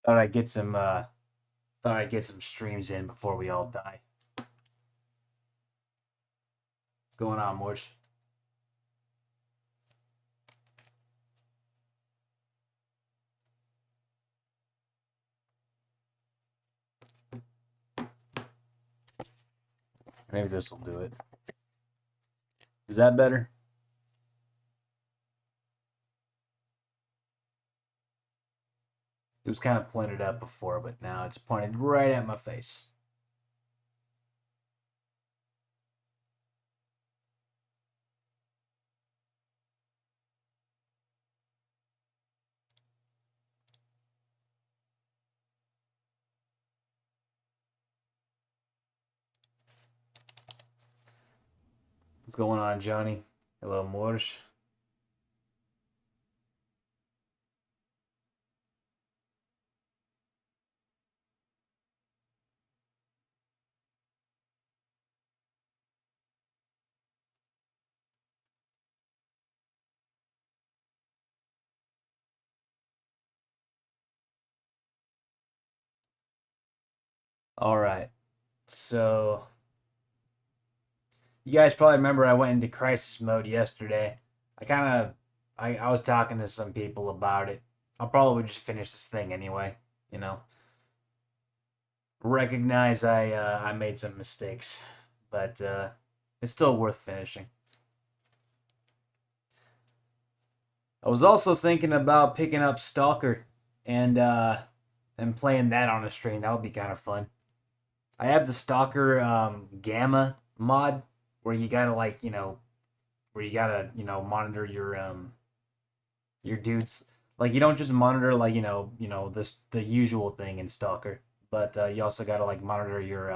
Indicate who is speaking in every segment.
Speaker 1: thought I'd get some streams in before we all die. What's going on, Morch? Maybe this will do it. Is that better? It was kind of pointed up before, but now it's pointed right at my face. What's going on, Johnny? Hello, Morch. All right. So, you guys probably remember I went into crisis mode yesterday. I was talking to some people about it. I'll probably just finish this thing anyway, you know. Recognize I made some mistakes, but it's still worth finishing. I was also thinking about picking up Stalker and playing that on a stream. That would be kind of fun. I have the Stalker Gamma mod where you gotta monitor your dudes. Like you don't just monitor like this the usual thing in Stalker, but you also gotta like monitor your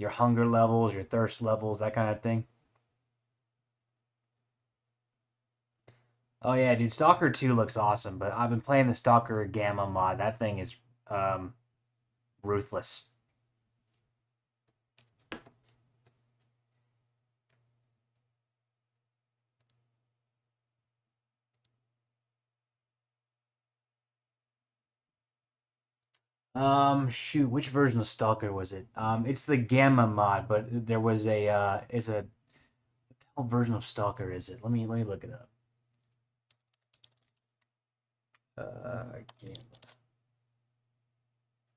Speaker 1: hunger levels, your thirst levels, that kind of thing. Oh yeah, dude, Stalker 2 looks awesome, but I've been playing the Stalker Gamma mod. That thing is um, ruthless. Shoot, which version of Stalker was it? It's the Gamma mod, but there was it's a what version of Stalker is it? Let me look it up. Gamma.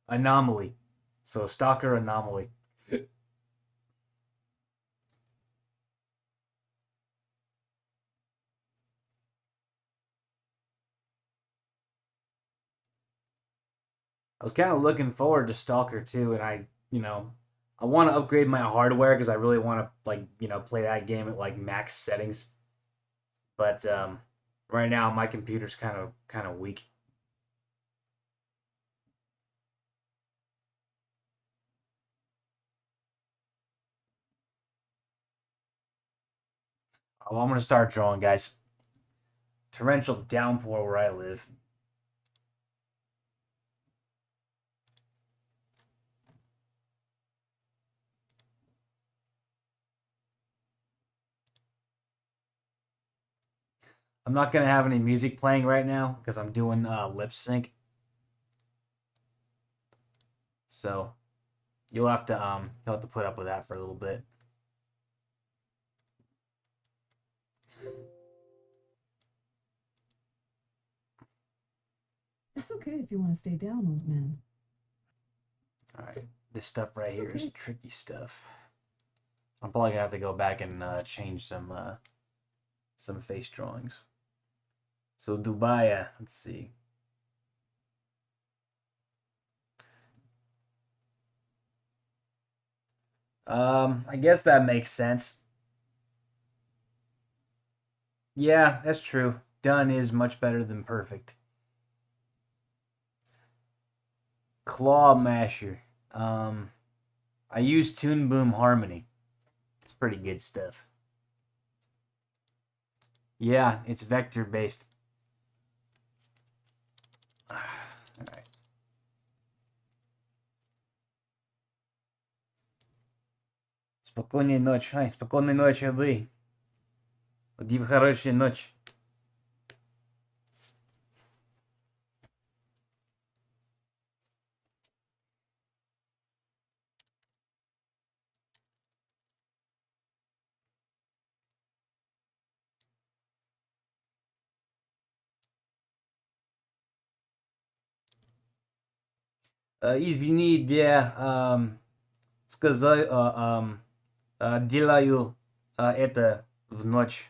Speaker 1: Anomaly. So Stalker Anomaly. I was kind of looking forward to Stalker 2, and I want to upgrade my hardware because I really want to play that game at like max settings. But right now my computer's kind of weak. Oh, I'm gonna start drawing, guys. Torrential downpour where I live. I'm not gonna have any music playing right now because I'm doing lip sync. So you'll have to put up with that for a little bit.
Speaker 2: It's okay if you want to stay down, old man.
Speaker 1: All right, this stuff right here is tricky stuff. I'm probably gonna have to go back and change some face drawings. So Dubai, let's see. I guess that makes sense. Yeah, that's true. Done is much better than perfect. Claw Masher. Um, I use Toon Boom Harmony. It's pretty good stuff. Yeah, it's vector based. All right. Спокойной ночи. Ай, спокойной ночи, вы. Див хорошей ночи. Извини, я сказал, делаю это в ночь.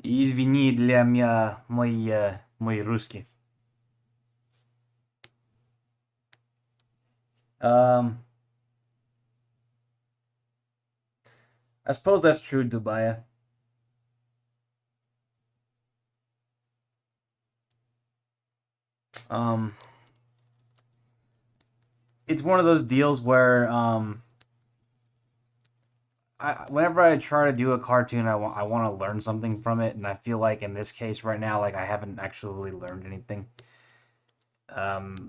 Speaker 1: Извини для меня мой русский. Um, I suppose that's true, Dubai. Um, it's one of those deals where whenever I try to do a cartoon, I want to learn something from it, and I feel like in this case right now, like I haven't actually really learned anything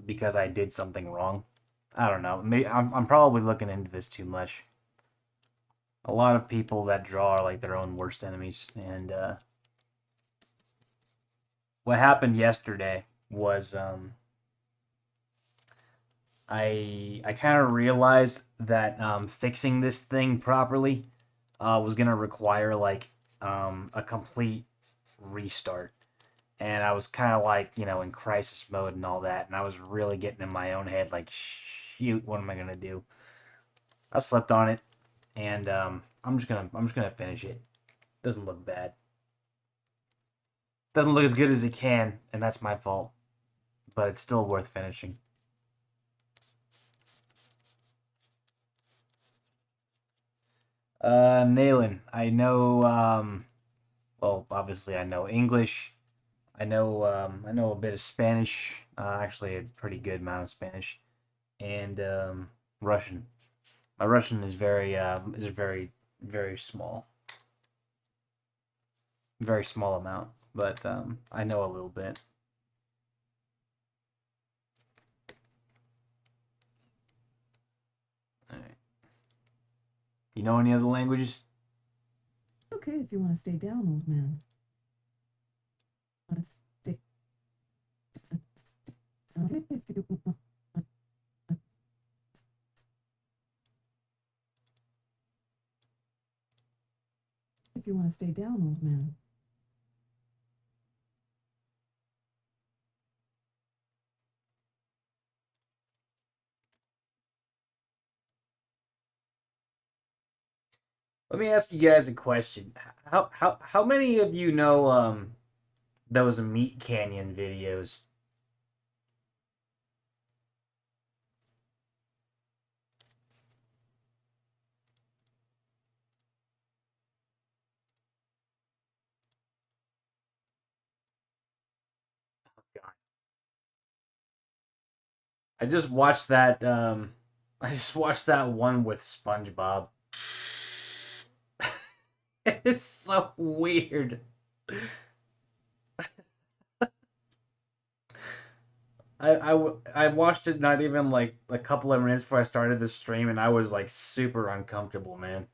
Speaker 1: because I did something wrong. I don't know. Maybe I'm probably looking into this too much. A lot of people that draw are like their own worst enemies, and what happened yesterday was I kind of realized that fixing this thing properly was gonna require like a complete restart, and I was kind of like in crisis mode and all that, and I was really getting in my own head like, shoot, what am I gonna do? I slept on it, and I'm just gonna finish it. Doesn't look bad. Doesn't look as good as it can, and that's my fault, but it's still worth finishing. Nailing. Well, obviously I know English. I know a bit of Spanish. Actually, a pretty good amount of Spanish, and Russian. My Russian is very small, very small amount, but I know a little bit. All right. You know any other languages?
Speaker 2: Okay, if you want to stay down, old man. Let's stay. Okay, if you want to stay down, old man.
Speaker 1: Let me ask you guys a question. How many of you know those Meat Canyon videos? God. I just watched that I just watched that one with SpongeBob. It's so weird. I watched it not even like a couple of minutes before I started the stream, and I was like super uncomfortable, man.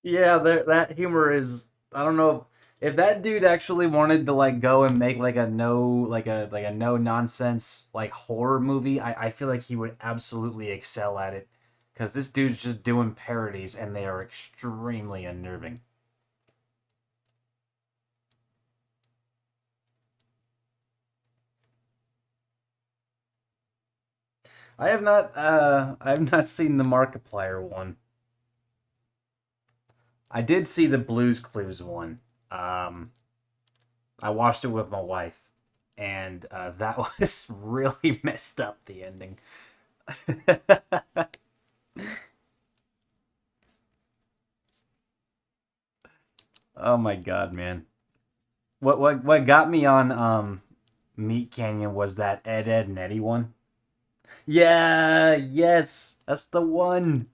Speaker 1: Yeah, that humor is. I don't know if that dude actually wanted to like go and make like a no nonsense like horror movie. I feel like he would absolutely excel at it because this dude's just doing parodies and they are extremely unnerving. I have not seen the Markiplier one. I did see the Blues Clues one. Um, I watched it with my wife, and that was really messed up. The ending. Oh my god, man! What got me on Meat Canyon was that Ed and Eddie one. Yeah, yes, that's the one.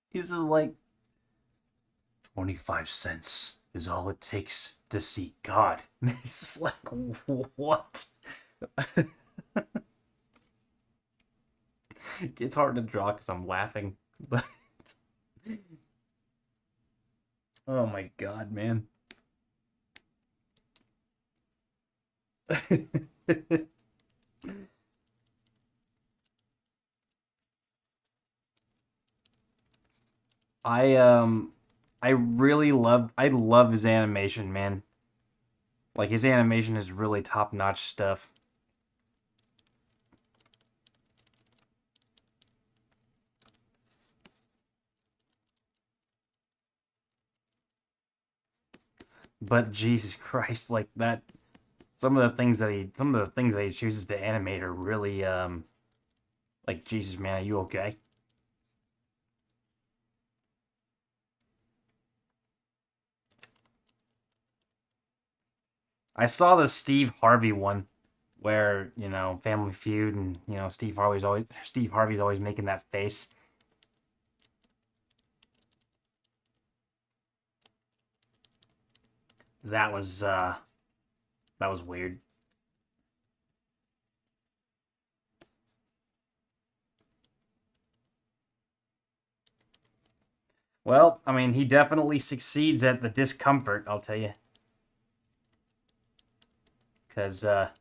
Speaker 1: He's just like 25 cents is all it takes to see God. It's just like what? It's hard to draw because I'm laughing, but Oh my god, man. I I really love his animation, man. Like his animation is really top-notch stuff. But Jesus Christ, like that some of the things that he chooses to animate are really like Jesus, man, are you okay? I saw the Steve Harvey one where, Family Feud and, Steve Harvey's always making that face. That was that was weird. Well, I mean, he definitely succeeds at the discomfort, I'll tell you. Cuz the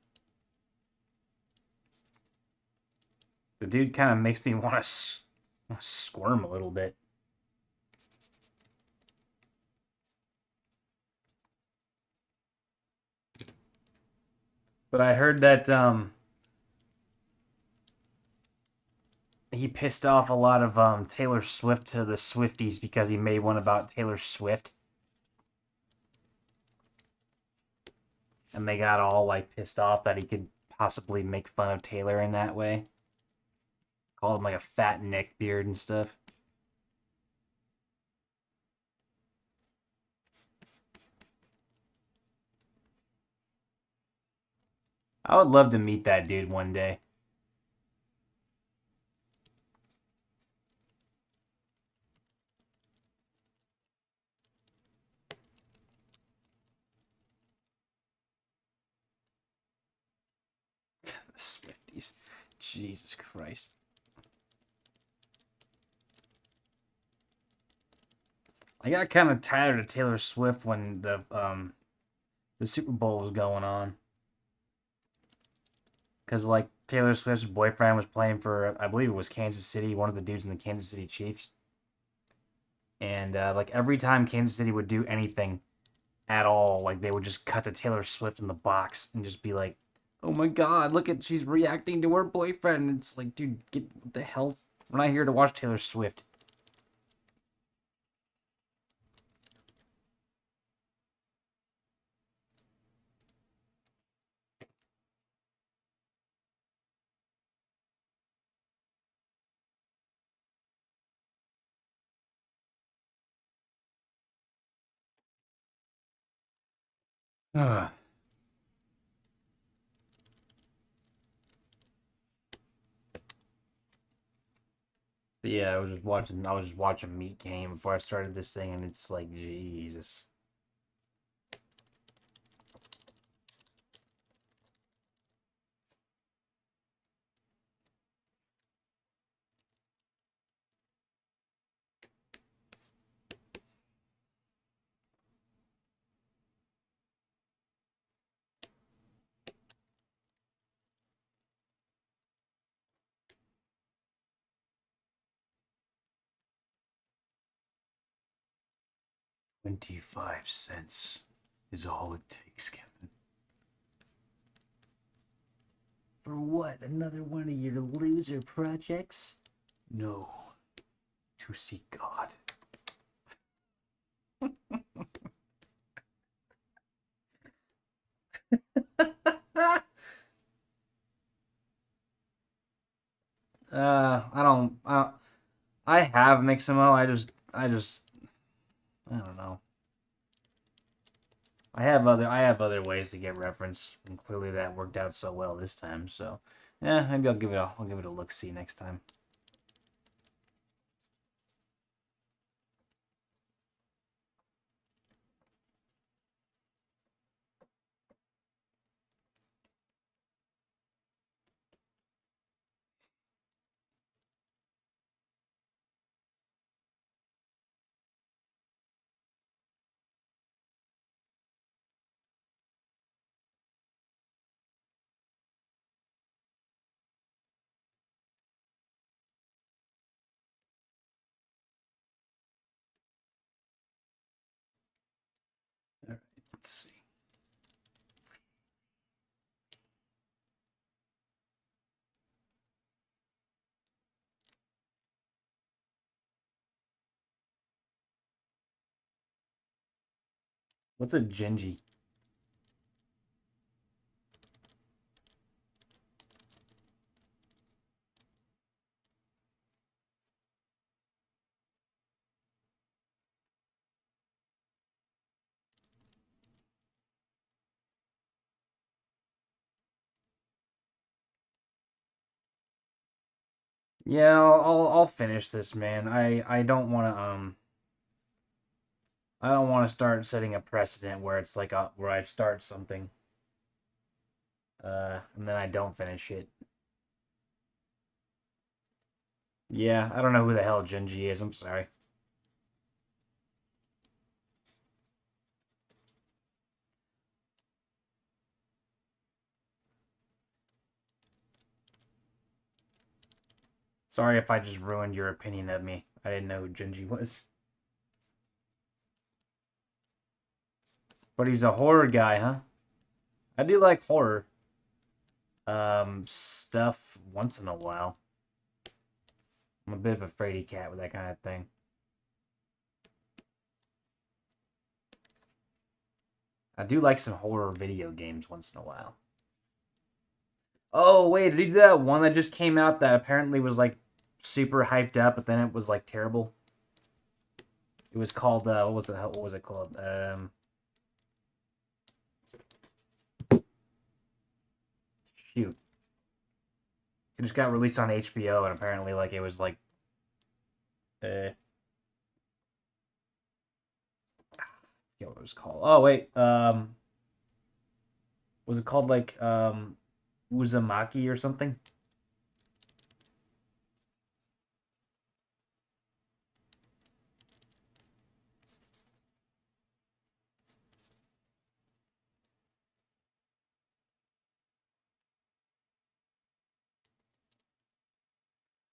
Speaker 1: dude kind of makes me want to squirm a little bit. But I heard that he pissed off a lot of Taylor Swift to the Swifties because he made one about Taylor Swift, and they got all like pissed off that he could possibly make fun of Taylor in that way. Called him like a fat neck beard and stuff. I would love to meet that dude one day. The Swifties, Jesus Christ. I got kind of tired of Taylor Swift when the Super Bowl was going on, because like Taylor Swift's boyfriend was playing for, I believe it was Kansas City, one of the dudes in the Kansas City Chiefs, and like every time Kansas City would do anything at all, like they would just cut to Taylor Swift in the box and just be like, "Oh my God, look at she's reacting to her boyfriend." And it's like, dude, get what the hell? We're not here to watch Taylor Swift. Ugh. But yeah, I was just watching Meat Game before I started this thing, and it's like, Jesus. 25 cents is all it takes, Kevin. For what? Another one of your loser projects? No, to see God. I have Mixamo. I don't know. I have other ways to get reference, and clearly that worked out so well this time. So, yeah, maybe I'll give it a look see next time. Let's see. What's a Genji? Yeah, I'll finish this, man. I don't want to I don't want to start setting a precedent where it's like where I start something and then I don't finish it. Yeah, I don't know who the hell Genji is. I'm sorry. Sorry if I just ruined your opinion of me. I didn't know who Genji was. But he's a horror guy, huh? I do like horror stuff once in a while. I'm a bit of a fraidy cat with that kind of thing. I do like some horror video games once in a while. Oh wait, did he do that one that just came out that apparently was like super hyped up, but then it was like terrible? It was called what was it called? Shoot. It just got released on HBO and apparently like it was like uh what it was called. Oh wait, was it called like Uzumaki or something?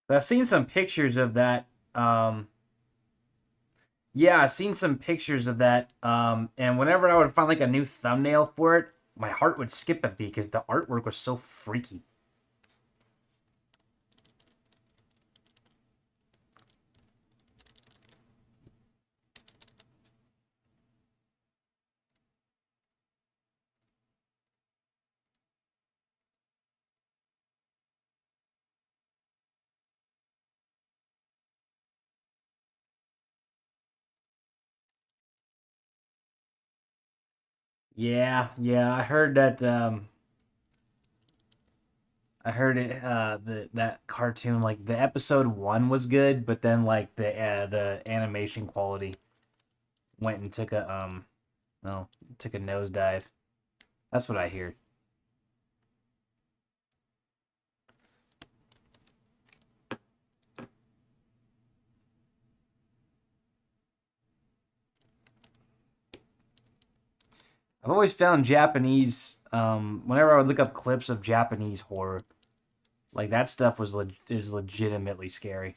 Speaker 1: I've seen some pictures of that. Yeah, I've seen some pictures of that. And whenever I would find like a new thumbnail for it, my heart would skip a beat because the artwork was so freaky. Yeah, yeah, I heard that. I heard it. That cartoon, like the episode one was good, but then like the animation quality went and took a no, took a nosedive. That's what I hear. I've always found Japanese. Whenever I would look up clips of Japanese horror, like that stuff is legitimately scary.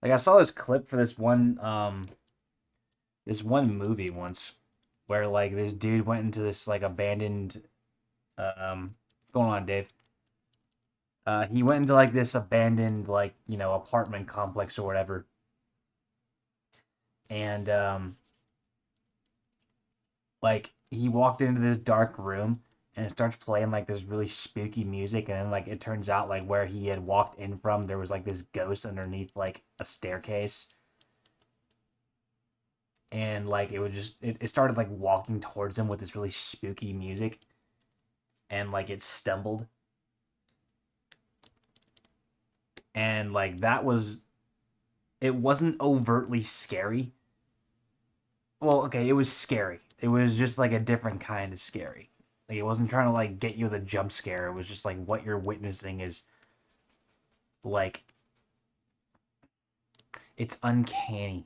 Speaker 1: Like I saw this clip for this one movie once where like this dude went into this like abandoned what's going on, Dave? He went into like this abandoned like apartment complex or whatever, and like he walked into this dark room and it starts playing like this really spooky music, and then like it turns out like where he had walked in from there was like this ghost underneath like a staircase, and like it started like walking towards him with this really spooky music, and like it stumbled, and like that was it wasn't overtly scary. Well, okay, it was scary. It was just like a different kind of scary. Like it wasn't trying to like get you with a jump scare. It was just like what you're witnessing is like it's uncanny.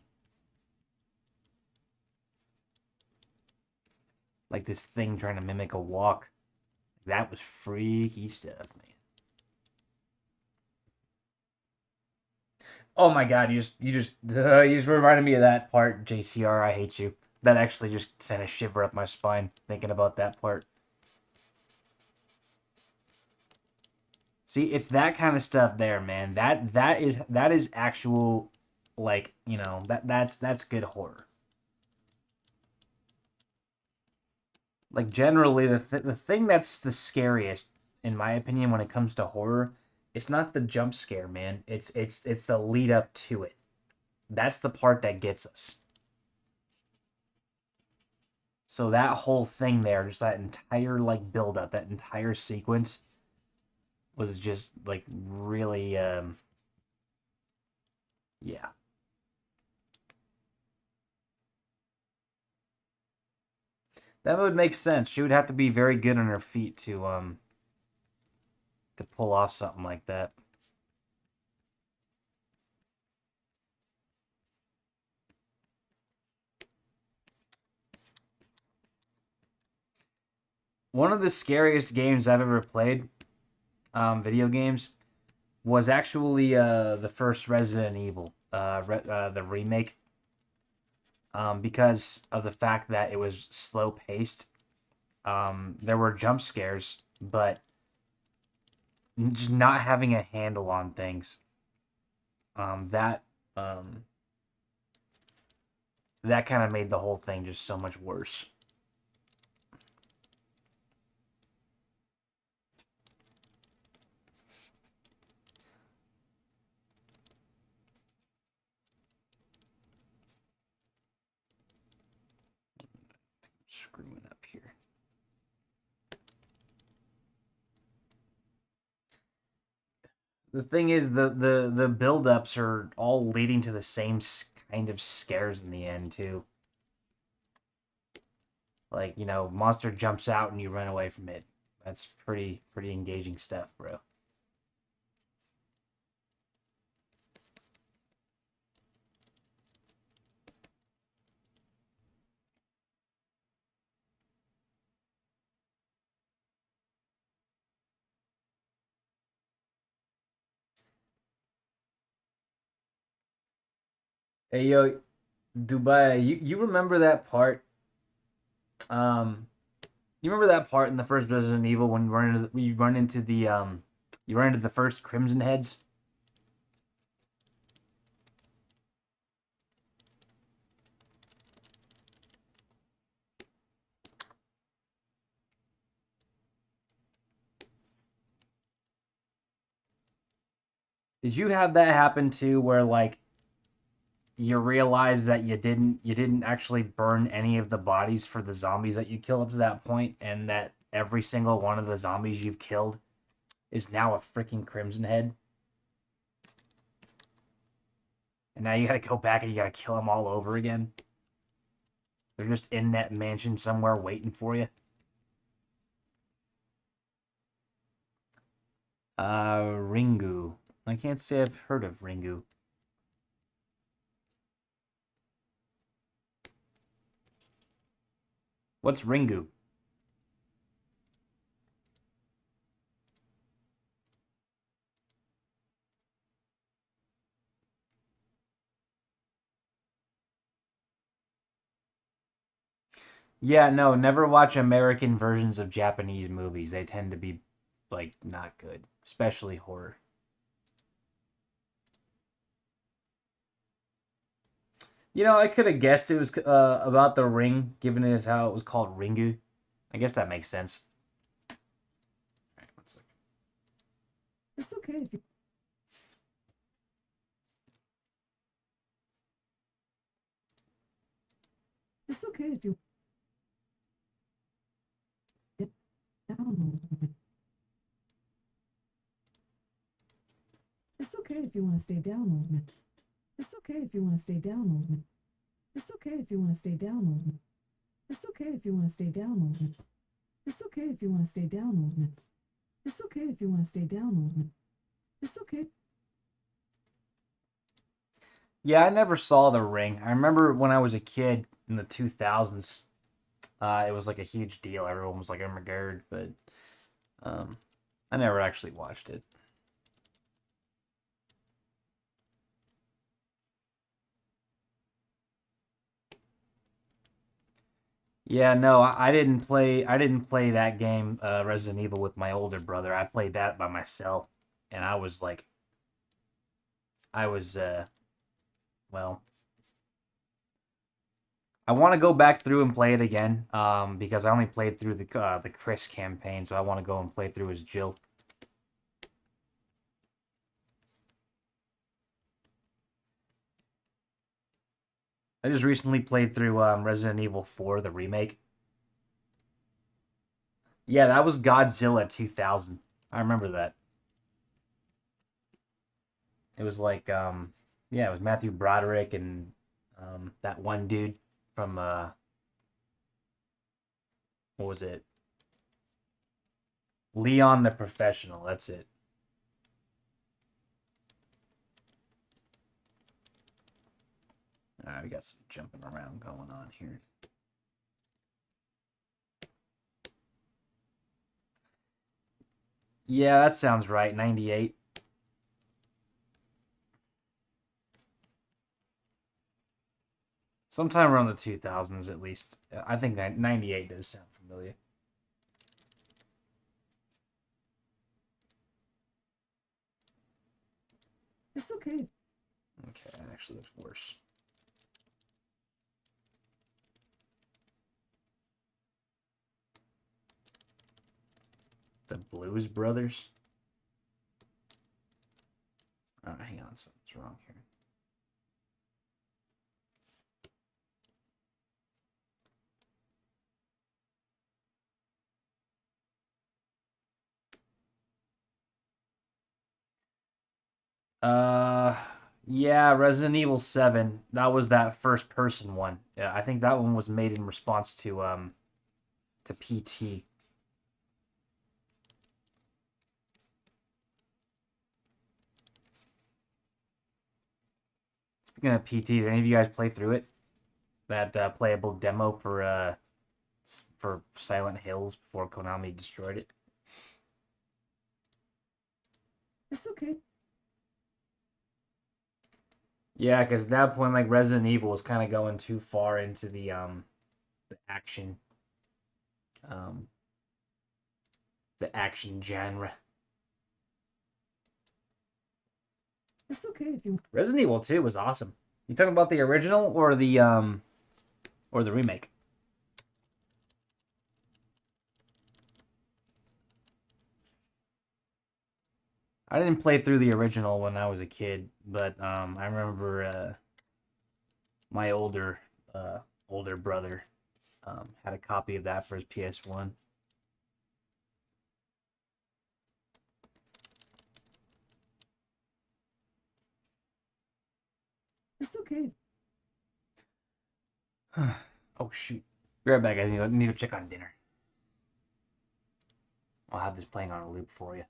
Speaker 1: Like this thing trying to mimic a walk. That was freaky stuff, man. Oh my god, you just reminded me of that part, JCR. I hate you. That actually just sent a shiver up my spine thinking about that part. See, it's that kind of stuff there, man. That is actual, like, that's good horror. Like, generally, the thing that's the scariest, in my opinion, when it comes to horror, it's not the jump scare, man. It's the lead up to it. That's the part that gets us. So that whole thing there, just that entire like build up, that entire sequence was just like really yeah. That would make sense. She would have to be very good on her feet to pull off something like that. One of the scariest games I've ever played, video games, was actually the first Resident Evil, the remake, because of the fact that it was slow paced. There were jump scares, but just not having a handle on things. That um, that kind of made the whole thing just so much worse. Screwing up here. The thing is, the build-ups are all leading to the same kind of scares in the end too. Like, monster jumps out and you run away from it. That's pretty engaging stuff, bro. Hey yo, Dubai, you remember that part? Um, you remember that part in the first Resident Evil when you run into the first Crimson Heads? Did you have that happen too, where like you realize that you didn't actually burn any of the bodies for the zombies that you kill up to that point, and that every single one of the zombies you've killed is now a freaking Crimson Head, and now you gotta go back and you gotta kill them all over again. They're just in that mansion somewhere waiting for you. Ringu. I can't say I've heard of Ringu. What's Ringu? Yeah, no, never watch American versions of Japanese movies. They tend to be like not good, especially horror. I could have guessed it was about the ring, given it as how it was called Ringu. I guess that makes sense. All right, 1 second.
Speaker 2: It's okay if you. It's okay if you get down a little bit. It's okay if you want to stay down, old man. It's okay if you want to stay down, old man. It's okay if you want to stay down, old man. It's okay if you want to stay down, old man. It's okay if you want to stay down, old man. It's okay if you want to stay down, old man. It's okay.
Speaker 1: Yeah, I never saw The Ring. I remember when I was a kid in the 2000s, it was like a huge deal. Everyone was like, "Oh my god!" But um, I never actually watched it. Yeah, no, I didn't play. I didn't play that game, Resident Evil, with my older brother. I played that by myself, and I was like, I was, well, I want to go back through and play it again, because I only played through the Chris campaign, so I want to go and play through as Jill. I just recently played through Resident Evil 4, the remake. Yeah, that was Godzilla 2000. I remember that. It was like, yeah, it was Matthew Broderick and that one dude from what was it? Leon the Professional. That's it. All right, we got some jumping around going on here. Yeah, that sounds right. 98. Sometime around the 2000s, at least. I think that 98 does sound familiar.
Speaker 2: It's okay.
Speaker 1: Okay, that actually looks worse. The Blues Brothers? Oh, hang on, something's wrong here. Uh, yeah, Resident Evil 7. That was that first person one. Yeah, I think that one was made in response to PT. Speaking of PT, did any of you guys play through it? That playable demo for Silent Hills before Konami destroyed it.
Speaker 2: It's okay.
Speaker 1: Yeah, because at that point, like Resident Evil was kind of going too far into the action um the action genre.
Speaker 2: It's okay if you.
Speaker 1: Resident Evil 2 was awesome. You talking about the original or the remake? I didn't play through the original when I was a kid, but I remember my uh, older brother had a copy of that for his PS1.
Speaker 2: It's okay.
Speaker 1: Oh shoot! Be right back, guys. Need to check on dinner. I'll have this playing on a loop for you.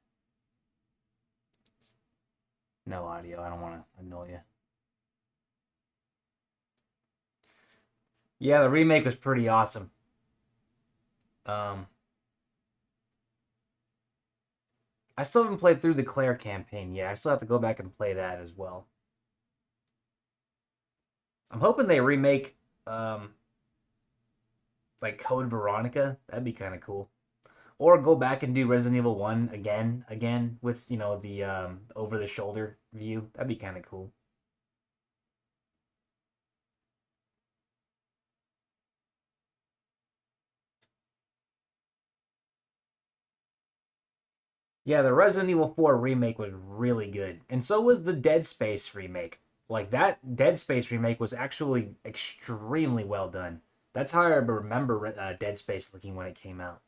Speaker 1: No audio. I don't want to annoy you. Yeah, the remake was pretty awesome. Um, I still haven't played through the Claire campaign yet. I still have to go back and play that as well. I'm hoping they remake um, like Code Veronica. That'd be kind of cool. Or go back and do Resident Evil 1 again with, the over the shoulder view. That'd be kind of cool. Yeah, the Resident Evil 4 remake was really good. And so was the Dead Space remake. Like that Dead Space remake was actually extremely well done. That's how I remember Dead Space looking when it came out.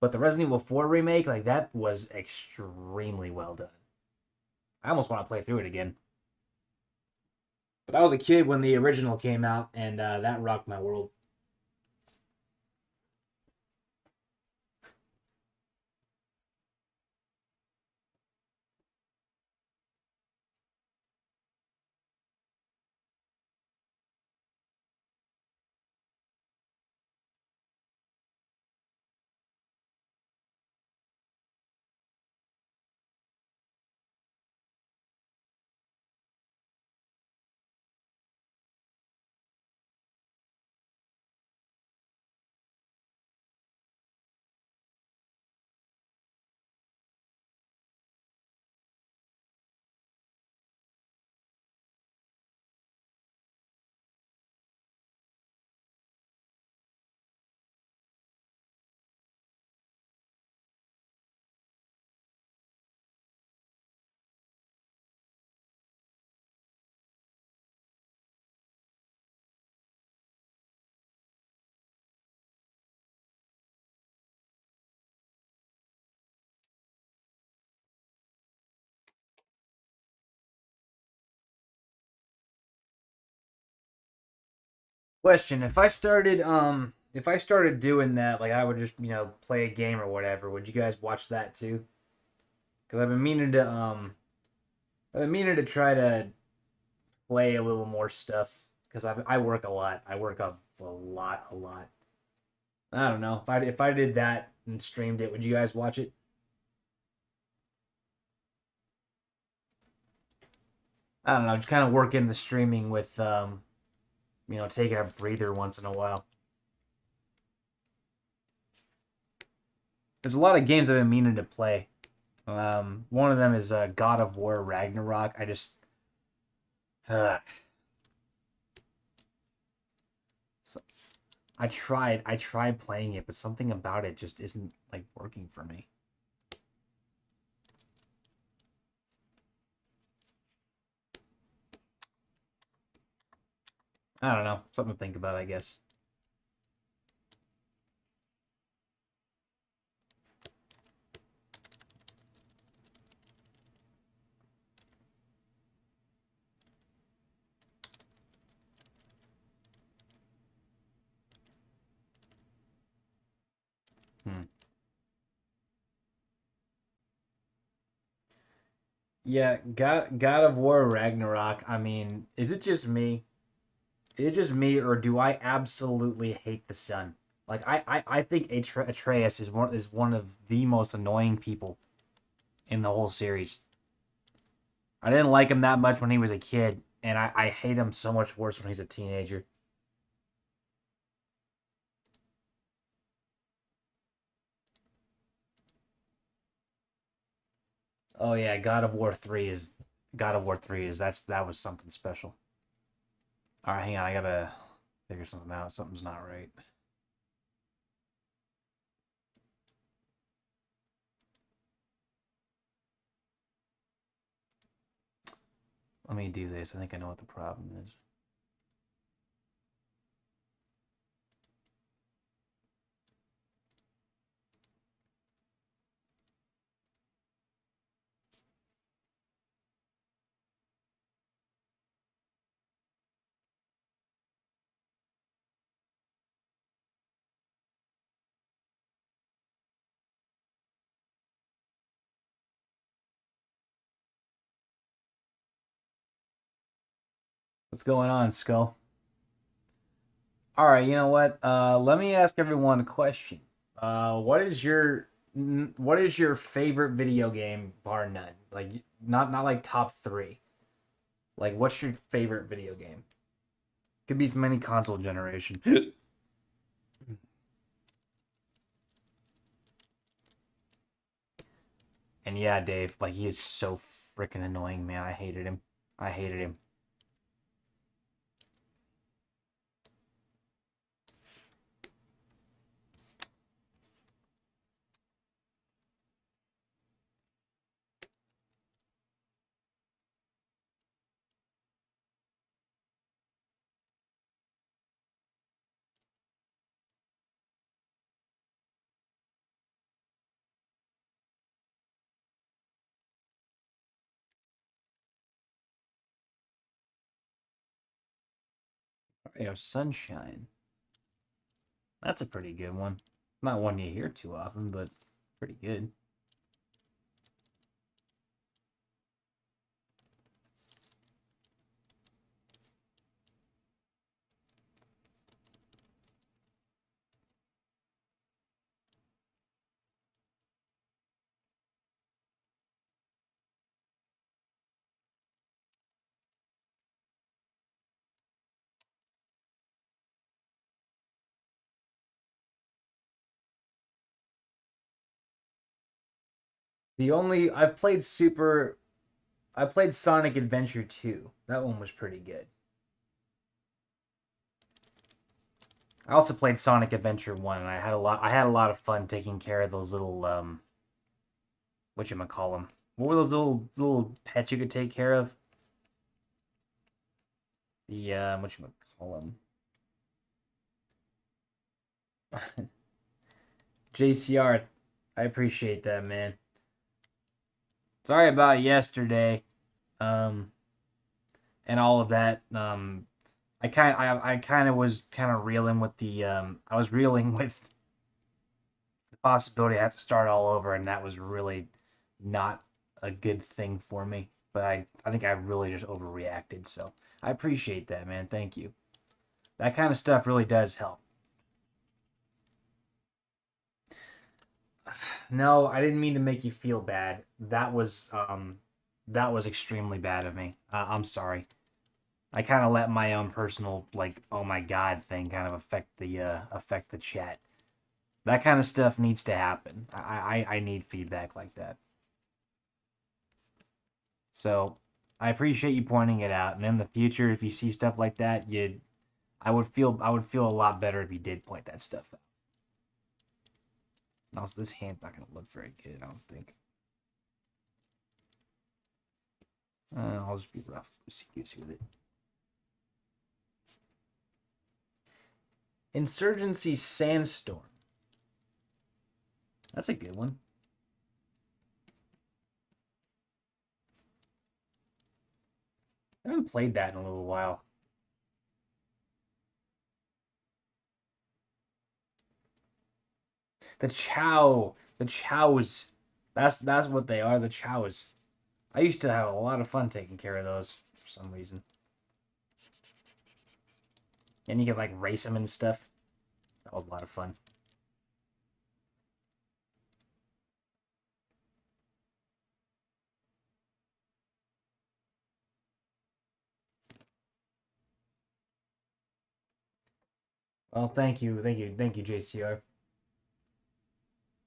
Speaker 1: But the Resident Evil 4 remake, like that was extremely well done. I almost want to play through it again. But I was a kid when the original came out, and that rocked my world. Question: if I started doing that, like I would just play a game or whatever, would you guys watch that too? Because I've been meaning to try to play a little more stuff because I work a lot. I work a lot. I don't know if I did that and streamed it, would you guys watch it? I don't know, just kind of work in the streaming with taking a breather once in a while. There's a lot of games I've been meaning to play. One of them is God of War Ragnarok. Uh, so I tried playing it, but something about it just isn't like working for me. I don't know, something to think about, I guess. Hmm. Yeah, God of War Ragnarok. I mean, is it just me? Is it just me, or do I absolutely hate the sun? Like I think Atreus is one of the most annoying people in the whole series. I didn't like him that much when he was a kid, and I hate him so much worse when he's a teenager. Oh yeah, God of War 3 is that was something special. All right, hang on, I gotta figure something out. Something's not right. Let me do this. I think I know what the problem is. What's going on, Skull? All right, you know what? Let me ask everyone a question. What is your favorite video game, bar none? Like not like top three. Like, what's your favorite video game? Could be from any console generation. And yeah, Dave, like he is so freaking annoying, man. I hated him. I hated him. You have Sunshine. That's a pretty good one. Not one you hear too often, but pretty good. The only I played Sonic Adventure 2. That one was pretty good. I also played Sonic Adventure 1 and I had a lot of fun taking care of those little call them? What were those little pets you could take care of? The call them? JCR, I appreciate that, man. Sorry about yesterday. Um and all of that. I kind of was kind of reeling with the I was reeling with the possibility I have to start all over, and that was really not a good thing for me. But I think I really just overreacted. So I appreciate that, man. Thank you. That kind of stuff really does help. No, I didn't mean to make you feel bad. That was extremely bad of me. I'm sorry. I kind of let my own personal like oh my god thing kind of affect the chat. That kind of stuff needs to happen. I need feedback like that. So I appreciate you pointing it out. And in the future, if you see stuff like that, you I would feel a lot better if you did point that stuff out. And also, this hand's not gonna look very good. I don't think. I'll just be rough, loosey goosey with it. Insurgency Sandstorm. That's a good one. I haven't played that in a little while. The Chow. The Chows. That's what they are, the Chows. I used to have a lot of fun taking care of those for some reason. And you can like race them and stuff. That was a lot of fun. Well, thank you, JCR.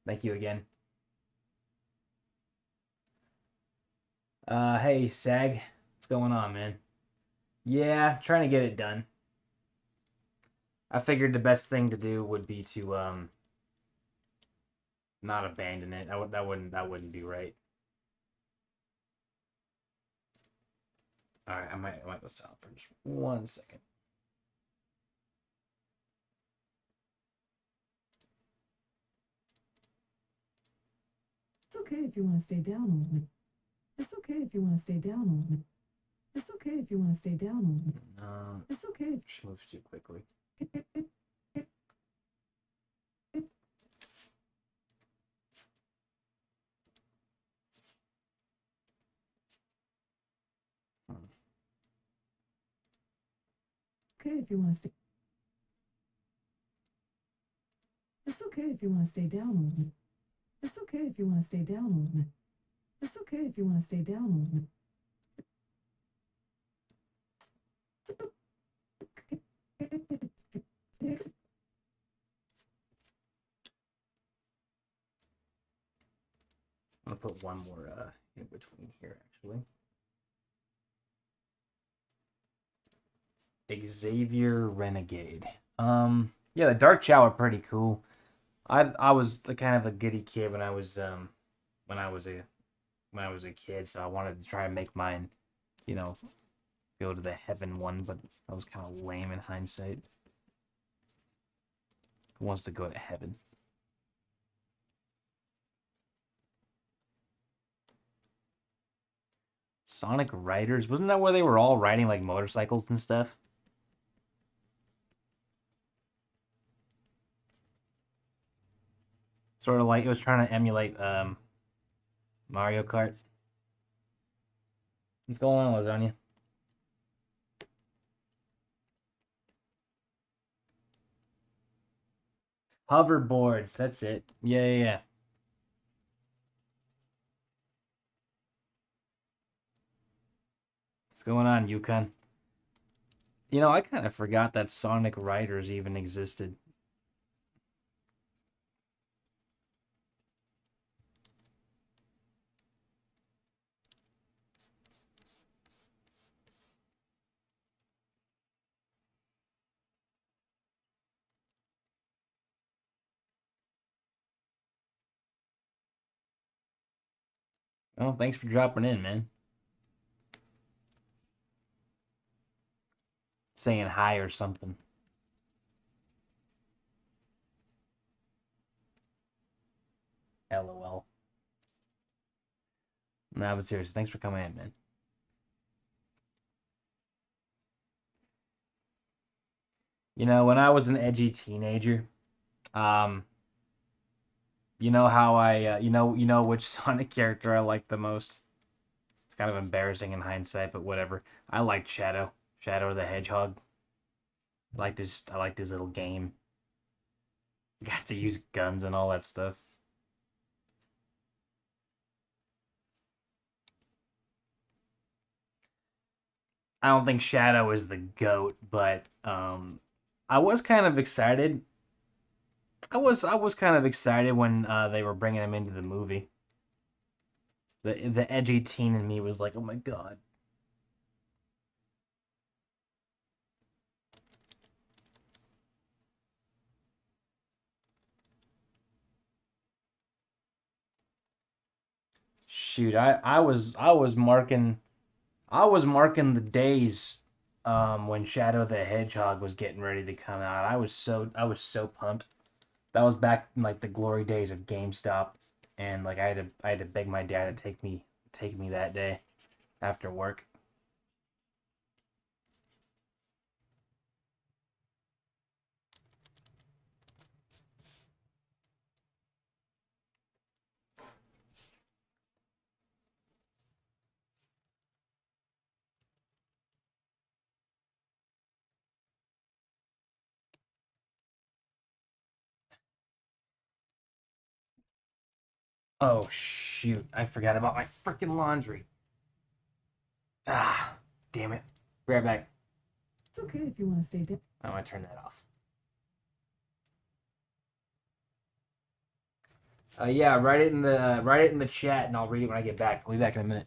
Speaker 1: Thank you again. Hey, Sag. What's going on, man? Yeah, trying to get it done. I figured the best thing to do would be to not abandon it. That wouldn't be right. All right, I might go silent for just 1 second.
Speaker 2: It's okay if you want to stay down, old man. It's okay if you want to stay down, old man. It's okay if you want to stay down, old man.
Speaker 1: No,
Speaker 2: It's okay.
Speaker 1: she moves too quickly.
Speaker 2: Okay if you want to stay. It's okay if you want to stay down, old man. It's okay if you want to stay down, old man. It's okay if you want to stay down, old man.
Speaker 1: I'm gonna put one more in between here, actually. Xavier Renegade. Yeah, the Dark Chow are pretty cool. I was the kind of a goody kid when I was a when I was a kid, so I wanted to try and make mine, you know, go to the heaven one, but that was kind of lame in hindsight. Who wants to go to heaven? Sonic Riders, wasn't that where they were all riding like motorcycles and stuff? Sort of like it was trying to emulate Mario Kart. What's going on, Lasagna? Hoverboards, that's it. Yeah, yeah, yeah. What's going on, Yukon? You know, I kind of forgot that Sonic Riders even existed. Oh, thanks for dropping in, man. Saying hi or something. LOL. No, but seriously, thanks for coming in, man. You know, when I was an edgy teenager, um, you know how you know which Sonic character I like the most. It's kind of embarrassing in hindsight, but whatever. I liked Shadow the Hedgehog. I liked his little game. Got to use guns and all that stuff. I don't think Shadow is the goat, but I was kind of excited. I was kind of excited when they were bringing him into the movie. The edgy teen in me was like, oh my god. Shoot, I was marking the days when Shadow the Hedgehog was getting ready to come out. I was so pumped. That was back in like the glory days of GameStop, and like I had to beg my dad to take me that day after work. Oh shoot, I forgot about my freaking laundry. Ah, damn it. Be right back.
Speaker 2: It's okay if you want to stay down.
Speaker 1: I'm gonna turn that off. Yeah, write it in the chat, and I'll read it when I get back. I'll be back in a minute.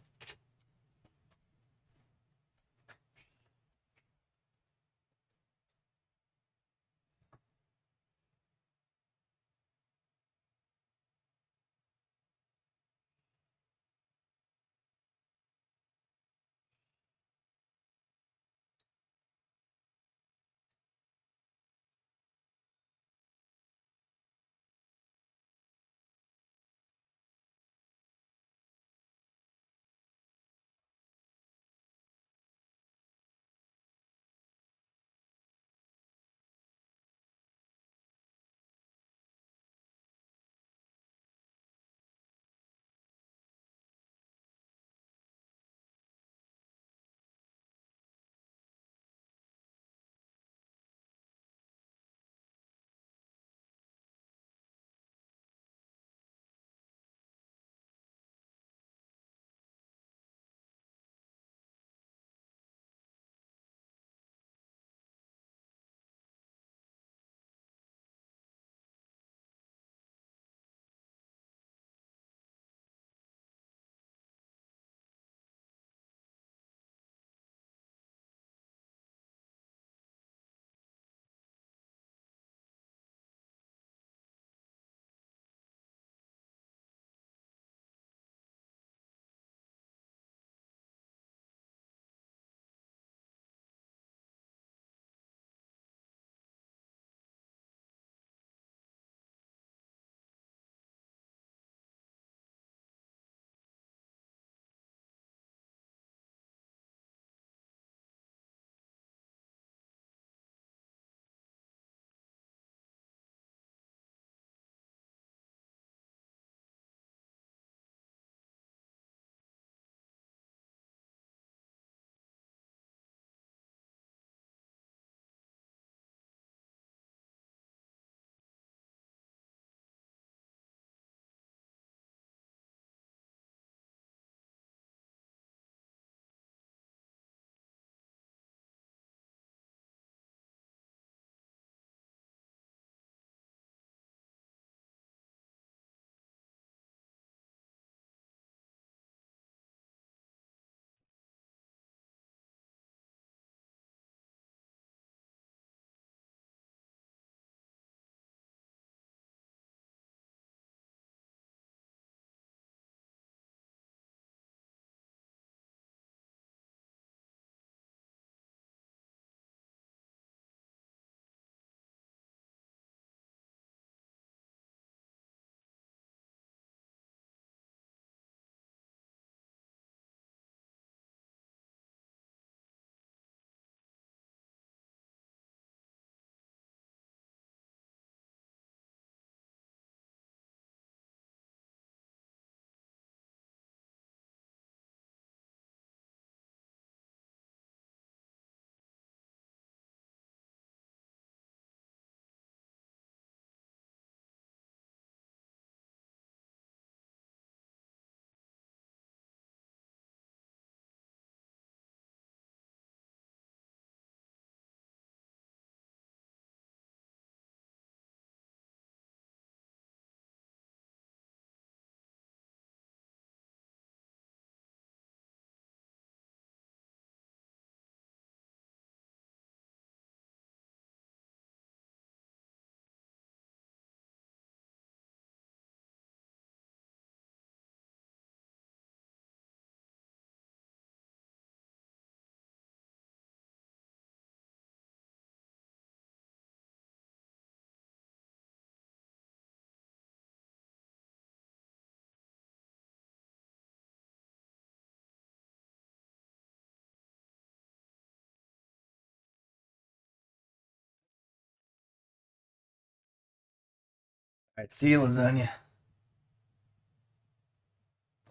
Speaker 1: Alright, see you, lasagna.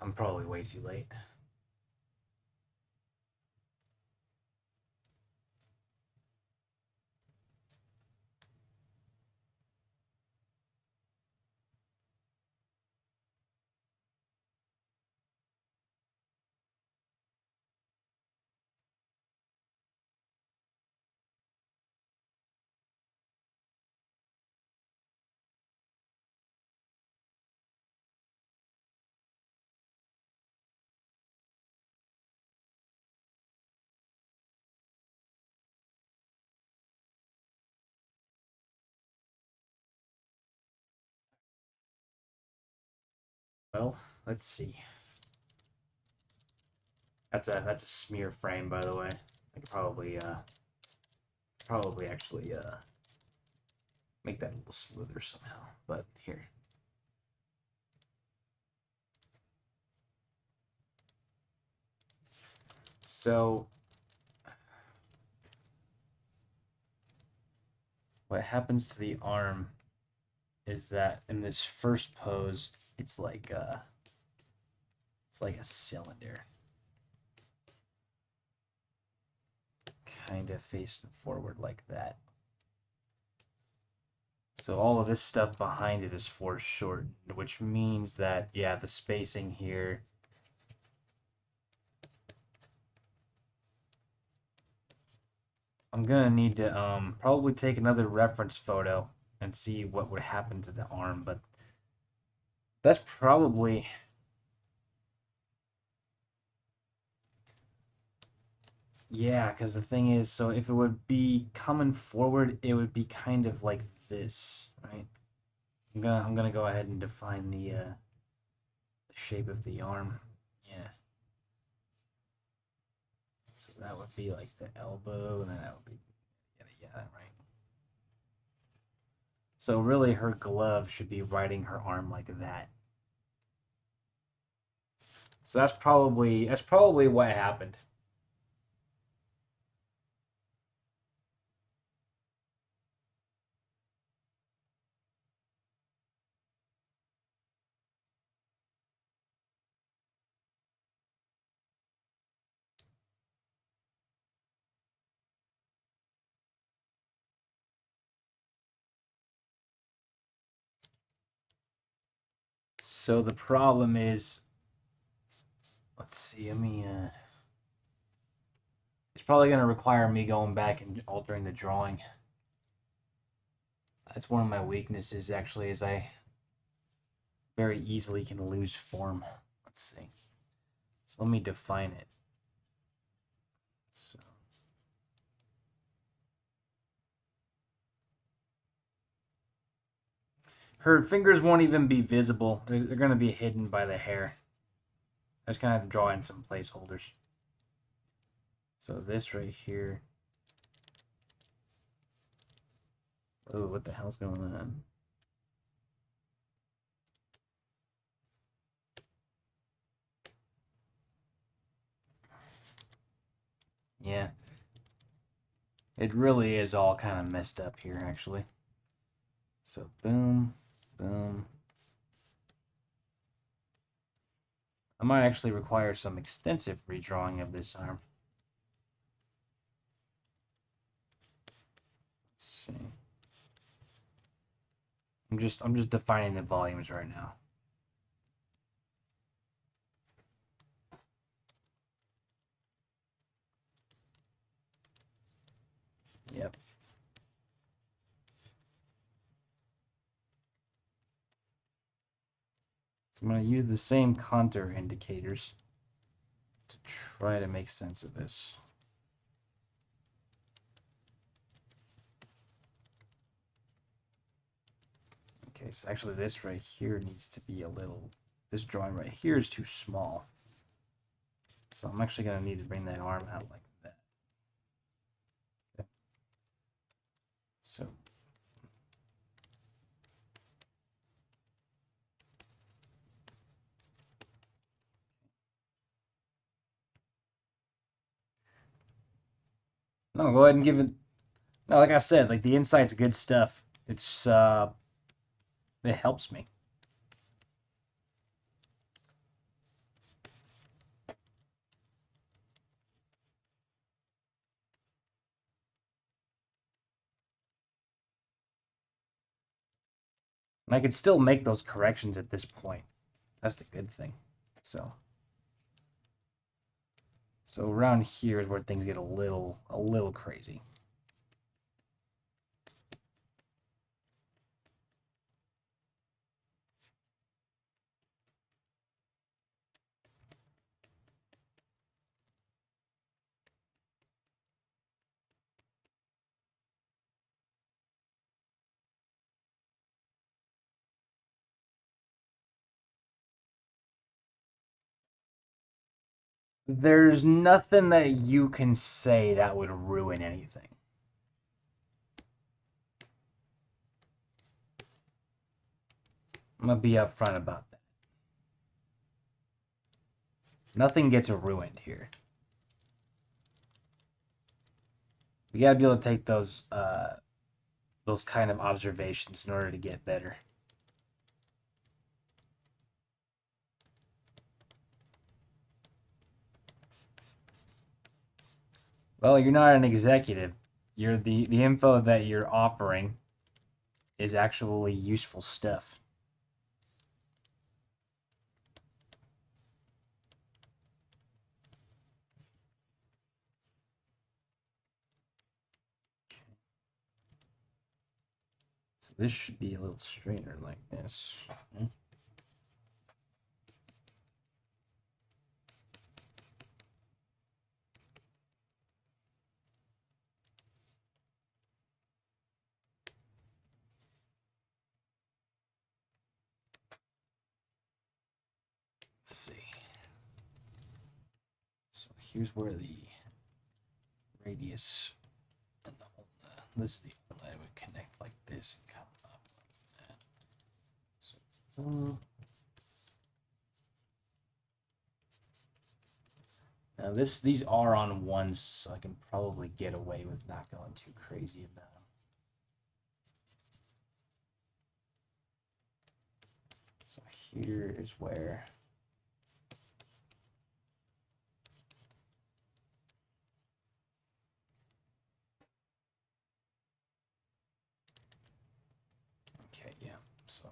Speaker 1: I'm probably way too late. Well, let's see. That's a smear frame, by the way. I could probably actually make that a little smoother somehow. But here. So what happens to the arm is that in this first pose, it's like a cylinder, kind of facing forward like that. So all of this stuff behind it is foreshortened, which means that, yeah, the spacing here. I'm gonna need to probably take another reference photo and see what would happen to the arm, but that's probably, yeah, because the thing is, so if it would be coming forward, it would be kind of like this, right? I'm gonna go ahead and define the shape of the arm. Yeah. So that would be like the elbow, and then that would be, yeah, right. So really, her glove should be riding her arm like that. So that's probably what happened. So the problem is, let's see, let me it's probably going to require me going back and altering the drawing. That's one of my weaknesses, actually, is I very easily can lose form. Let's see. So let me define it. So her fingers won't even be visible. They're going to be hidden by the hair. I just kind of draw in some placeholders. So this right here. Oh, what the hell's going on? Yeah. It really is all kind of messed up here, actually. So boom, boom. I might actually require some extensive redrawing of this arm. Let's see. I'm just defining the volumes right now. Yep. So I'm going to use the same contour indicators to try to make sense of this. Okay, so actually this right here needs to be a little, this drawing right here is too small. So I'm actually going to need to bring that arm out like that. Okay. So no, go ahead and give it. No, like I said, like the inside's good stuff. It's It helps me. And I could still make those corrections at this point. That's the good thing. So around here is where things get a little crazy. There's nothing that you can say that would ruin anything. I'm gonna be upfront about that. Nothing gets ruined here. We gotta be able to take those kind of observations in order to get better. Well, you're not an executive. You're the info that you're offering is actually useful stuff. So this should be a little straighter like this. Let's see. So here's where the radius and the ulna, this is the ulna, it would connect like this and come up like that. So, now these are on ones, so I can probably get away with not going too crazy about them. So here is where okay, yeah. So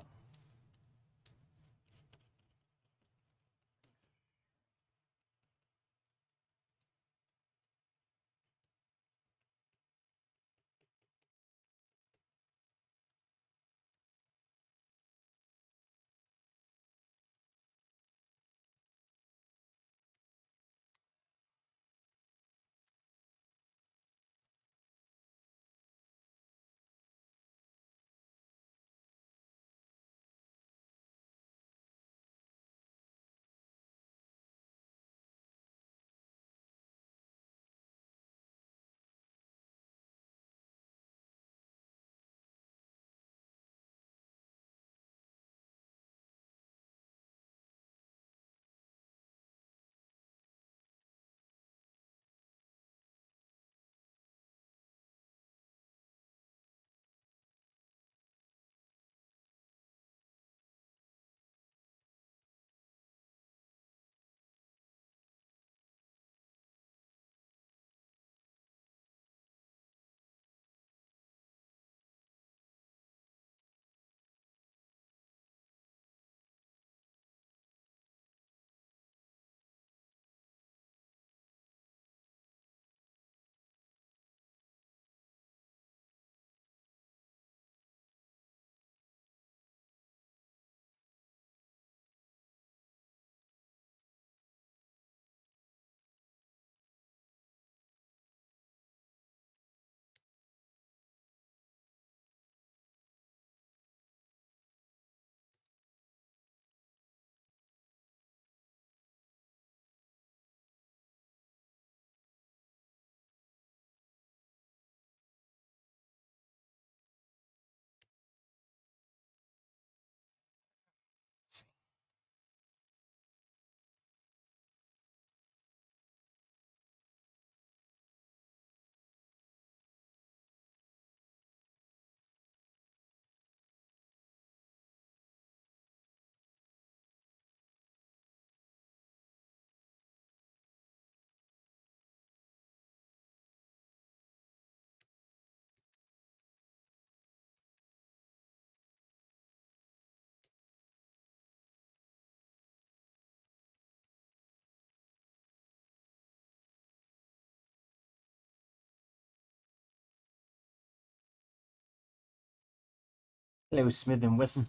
Speaker 1: Hello, Smith and Wesson.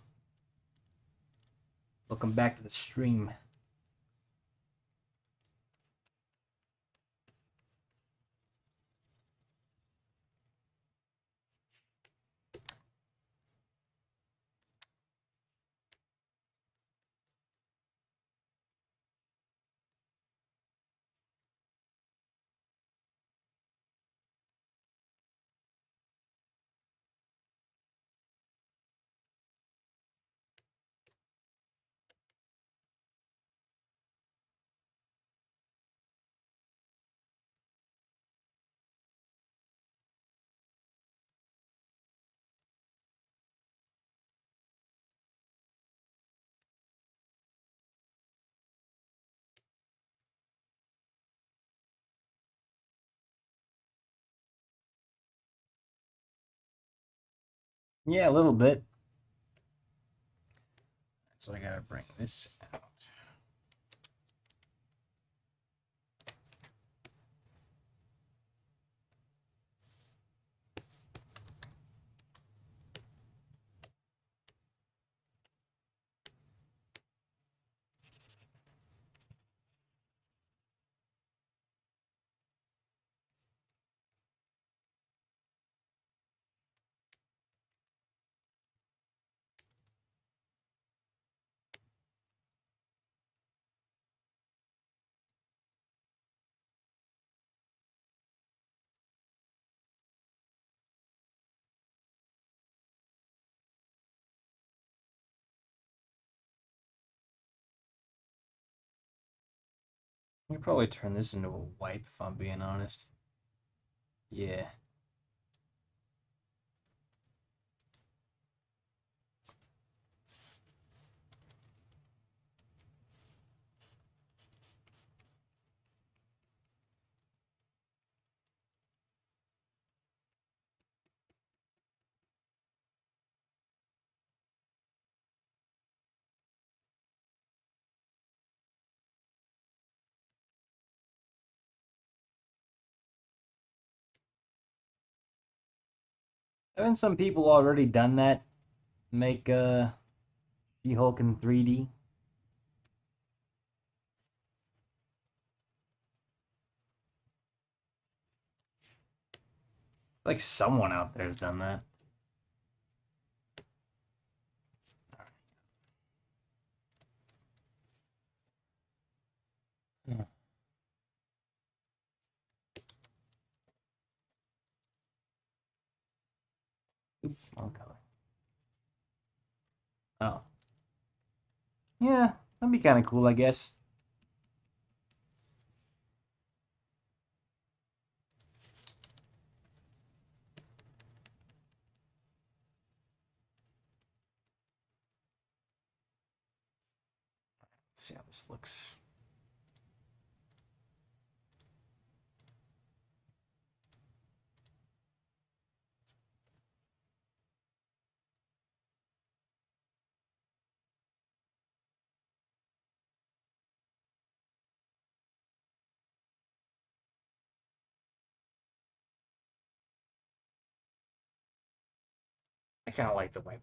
Speaker 1: Welcome back to the stream. Yeah, a little bit. So I gotta bring this out. I could probably turn this into a wipe if I'm being honest. Yeah. Haven't some people already done that? Make She-Hulk in 3D? Like someone out there has done that. Yeah. Oops, wrong color. Oh. Yeah, that'd be kind of cool, I guess. Let's see how this looks. I kind of like the wipe.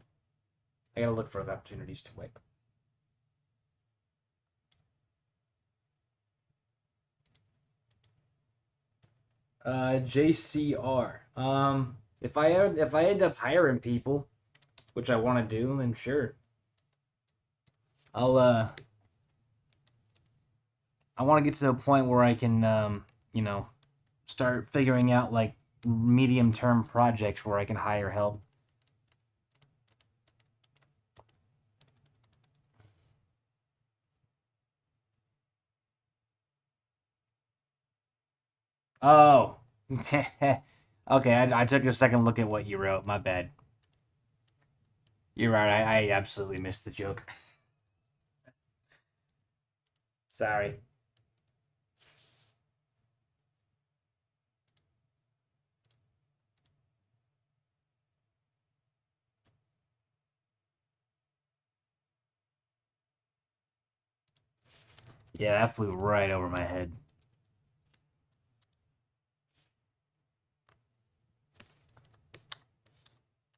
Speaker 1: I gotta look for the opportunities to wipe. JCR. If I end up hiring people, which I want to do, then sure. I'll I want to get to the point where I can you know, start figuring out like medium term projects where I can hire help. Oh. Okay, I took a second look at what you wrote. My bad. You're right. I absolutely missed the joke. Sorry. Yeah, that flew right over my head.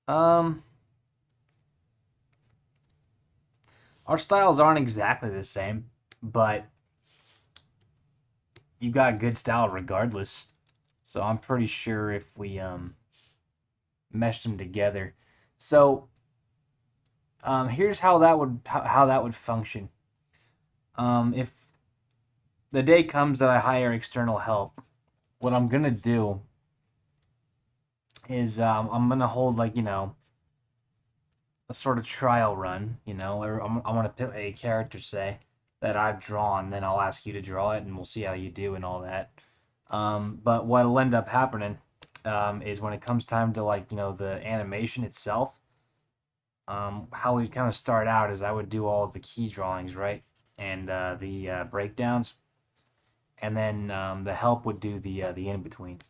Speaker 1: Um, Our styles aren't exactly the same, but you got good style regardless. So I'm pretty sure if we meshed them together. So here's how that would function. If the day comes that I hire external help, what I'm gonna do is I'm gonna hold like a sort of trial run, or I'm gonna pick a character say that I've drawn, then I'll ask you to draw it, and we'll see how you do and all that. But what'll end up happening is when it comes time to like the animation itself, how we kind of start out is I would do all of the key drawings, right, and the breakdowns, and then the help would do the in betweens.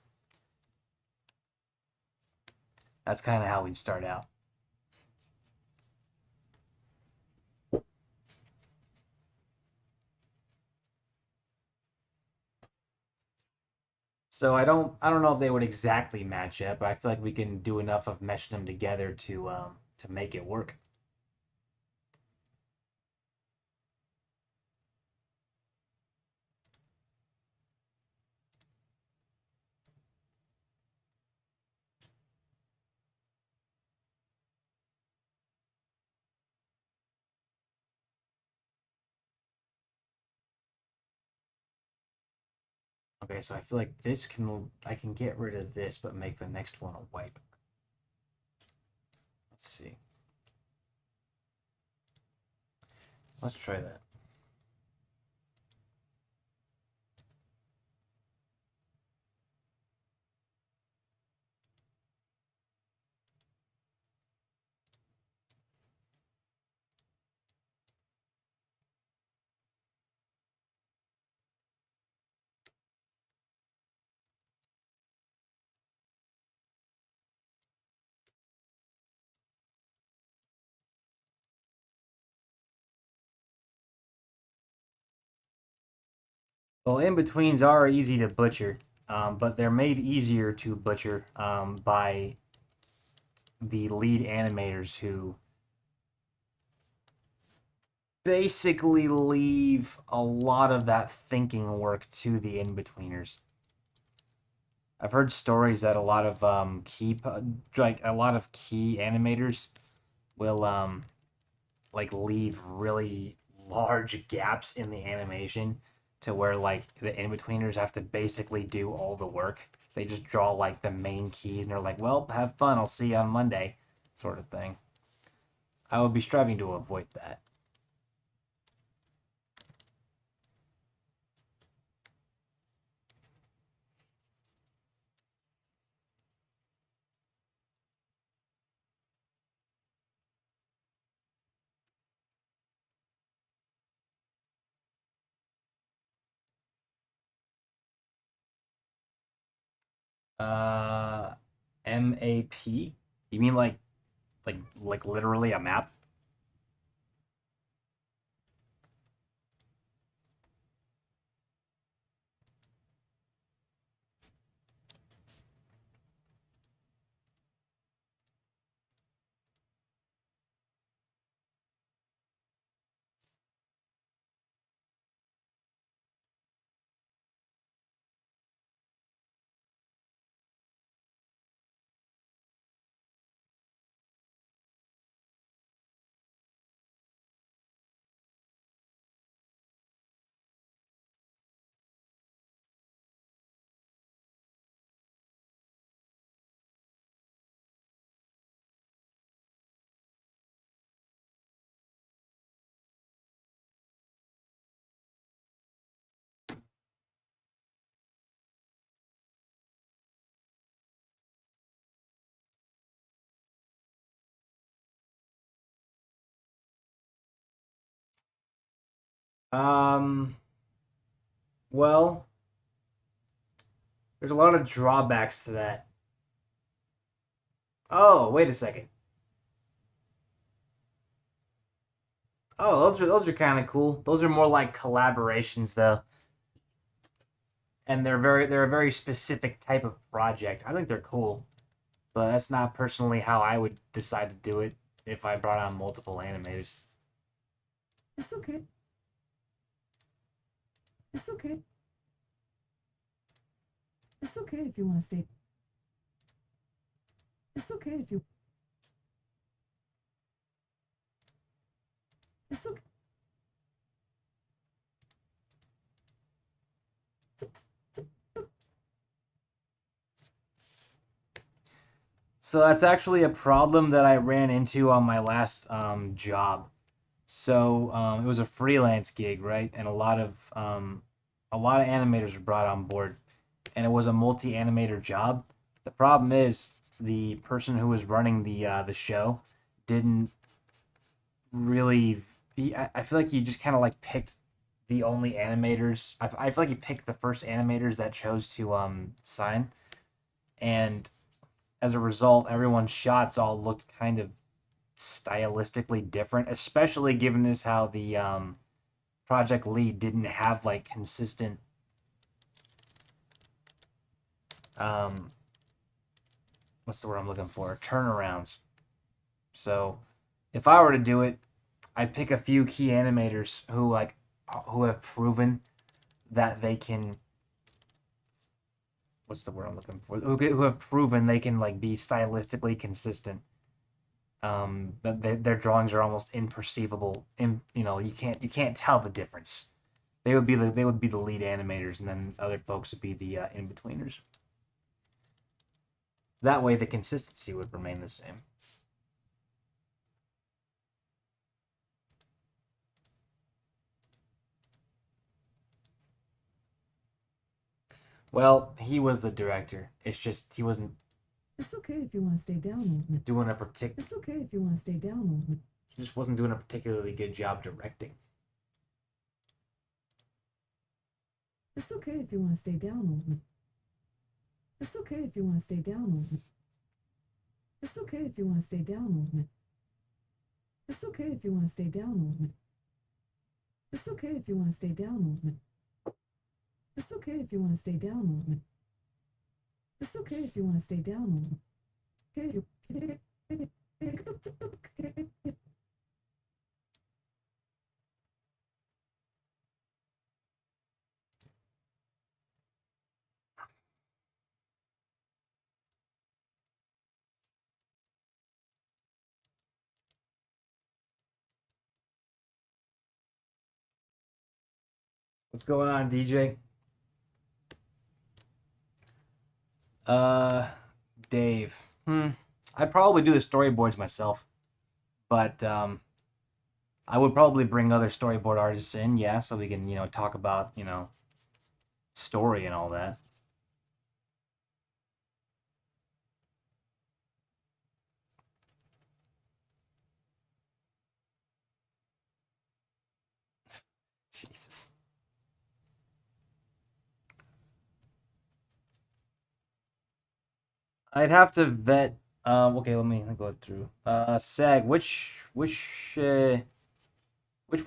Speaker 1: That's kind of how we'd start out. So I don't know if they would exactly match up, but I feel like we can do enough of meshing them together to make it work. Okay, so I feel like I can get rid of this, but make the next one a wipe. Let's see. Let's try that. Well, in betweens are easy to butcher, but they're made easier to butcher by the lead animators who basically leave a lot of that thinking work to the in betweeners. I've heard stories that a lot of like a lot of key animators will like leave really large gaps in the animation to where like the in-betweeners have to basically do all the work. They just draw like the main keys and they're like, "Well, have fun. I'll see you on Monday," sort of thing. I would be striving to avoid that. Uh MAP? You mean like literally a map? Um well, there's a lot of drawbacks to that. Oh, wait a second. Oh, those are kind of cool. Those are more like collaborations though, and they're a very specific type of project. I think they're cool, but that's not personally how I would decide to do it if I brought on multiple animators.
Speaker 2: It's okay. It's okay. It's okay if you want to stay. It's okay if you. It's okay.
Speaker 1: So that's actually a problem that I ran into on my last job. So it was a freelance gig, right? And a lot of animators were brought on board, and it was a multi-animator job. The problem is the person who was running the show didn't really. I feel like he just kind of like picked the only animators. I feel like he picked the first animators that chose to sign, and as a result, everyone's shots all looked kind of stylistically different, especially given this how the project lead didn't have like consistent um, what's the word I'm looking for? Turnarounds. So if I were to do it, I'd pick a few key animators who have proven that they can what's the word I'm looking for? Who have proven they can like be stylistically consistent. That their drawings are almost imperceivable. You can't tell the difference. They would be the lead animators, and then other folks would be the in betweeners. That way, the consistency would remain the same. Well, he was the director. It's just he wasn't
Speaker 2: It's okay if you want to stay down, old man.
Speaker 1: doing a particular.
Speaker 2: It's okay if you want to stay down, old man.
Speaker 1: He just wasn't doing a particularly good job directing.
Speaker 2: It's okay if you want to stay down, old man. It's okay if you want to stay down, old man. It's okay if you want to stay down, old man. It's okay if you want to stay down, old man. It's okay if you want to stay down, old man. It's okay if you want to stay down, old man. It's okay if you want to stay down, old man. Okay.
Speaker 1: What's going on, DJ? Dave. I'd probably do the storyboards myself, but I would probably bring other storyboard artists in, yeah, so we can talk about story and all that. Jesus. I'd have to vet. Okay, let me go through. Sag, which one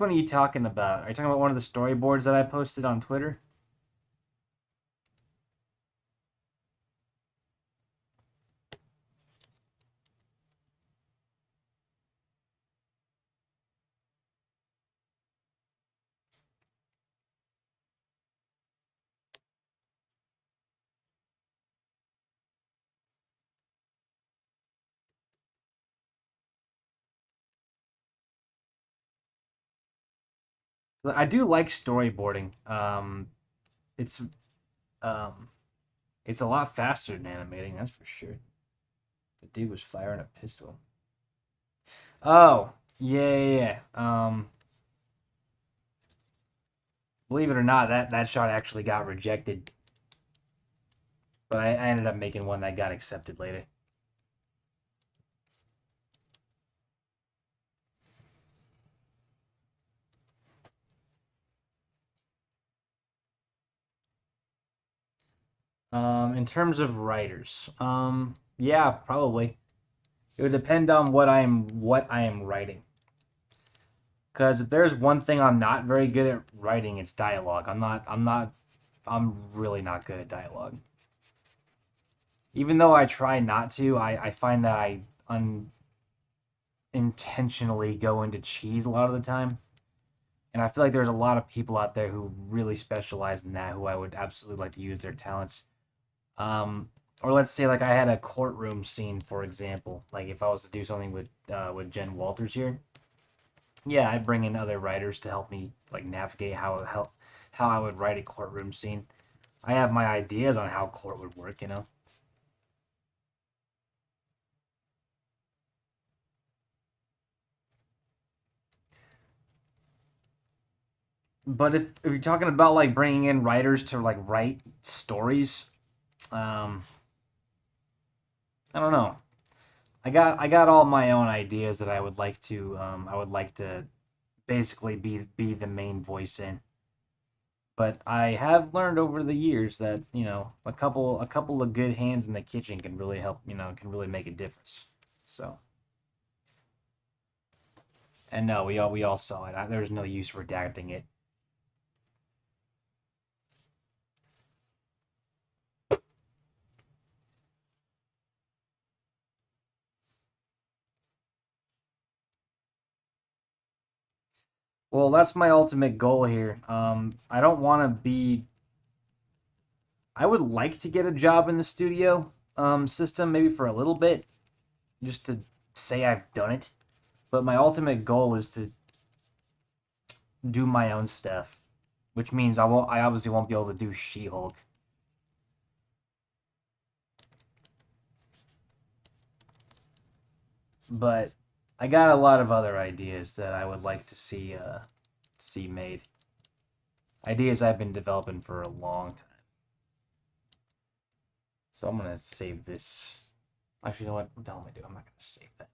Speaker 1: are you talking about? Are you talking about one of the storyboards that I posted on Twitter? I do like storyboarding. It's um, it's a lot faster than animating, that's for sure. The dude was firing a pistol. Oh, yeah. Believe it or not, that shot actually got rejected, but I ended up making one that got accepted later. In terms of writers, yeah, probably. It would depend on what I am writing. Because if there's one thing I'm not very good at writing, it's dialogue. I'm really not good at dialogue. Even though I try not to, I find that I unintentionally go into cheese a lot of the time. And I feel like there's a lot of people out there who really specialize in that, who I would absolutely like to use their talents. Um, or let's say like I had a courtroom scene, for example. Like if I was to do something with Jen Walters here, yeah, I'd bring in other writers to help me like navigate how I would write a courtroom scene. I have my ideas on how court would work, you know. But if you're talking about like bringing in writers to like write stories, um, I don't know. I got all my own ideas that I would like to basically be the main voice in. But I have learned over the years that a couple of good hands in the kitchen can really help, can really make a difference. So, and no, we all saw it. There's no use redacting it. Well, that's my ultimate goal here. I don't want to be. I would like to get a job in the studio system, maybe for a little bit, just to say I've done it. But my ultimate goal is to do my own stuff, which means I obviously won't be able to do She-Hulk. But I got a lot of other ideas that I would like to see made. Ideas I've been developing for a long time. So I'm gonna save this. Actually, you know what? What the hell am I doing? I'm not gonna save that.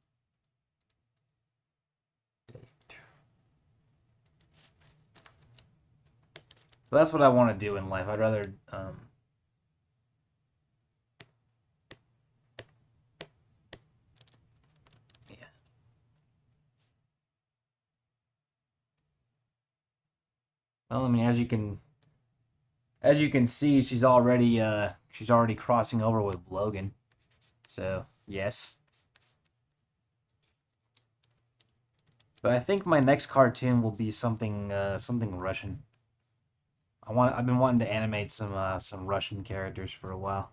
Speaker 1: Delete. But that's what I want to do in life. I'd rather yeah. Well, I mean, as you can see, she's already crossing over with Logan. So yes. But I think my next cartoon will be something Russian. I've been wanting to animate some Russian characters for a while.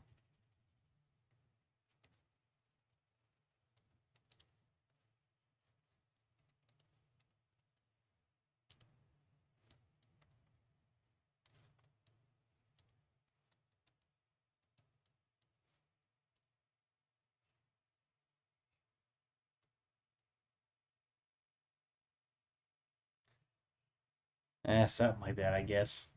Speaker 1: Something like that, I guess.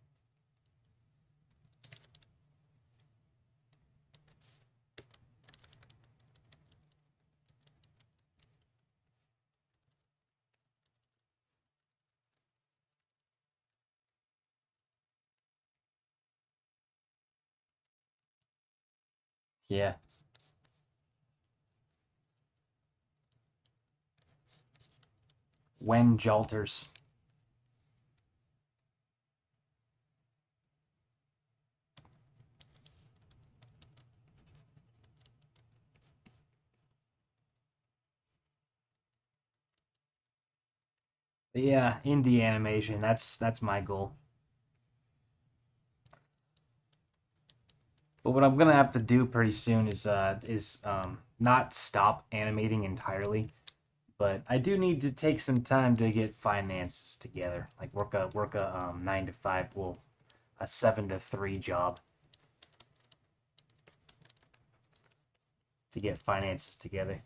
Speaker 1: Yeah. When Jalters. Yeah, indie animation. That's my goal. But what I'm gonna have to do pretty soon is not stop animating entirely, but I do need to take some time to get finances together. Like work a 9 to 5, well, a 7 to 3 job to get finances together.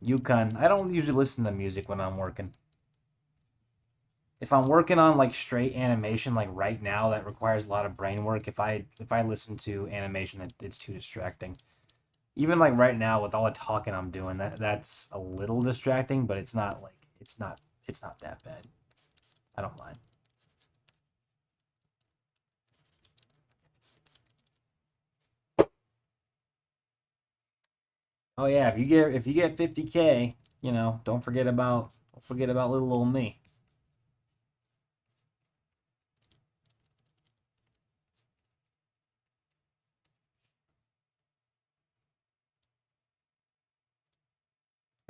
Speaker 1: Yukon. I don't usually listen to music when I'm working. If I'm working on like straight animation, like right now, that requires a lot of brain work. If I listen to animation, it's too distracting. Even like right now with all the talking I'm doing, that's a little distracting, but it's not that bad. I don't mind. Oh yeah, if you get 50K, don't forget about little old me.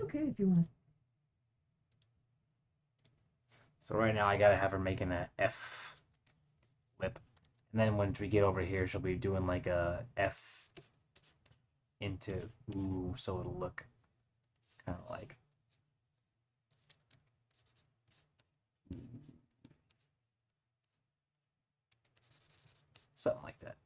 Speaker 2: okay if you want to.
Speaker 1: So right now I gotta have her making a F lip. And then once we get over here, she'll be doing like a F into ooh, so it'll look kind of like something like that.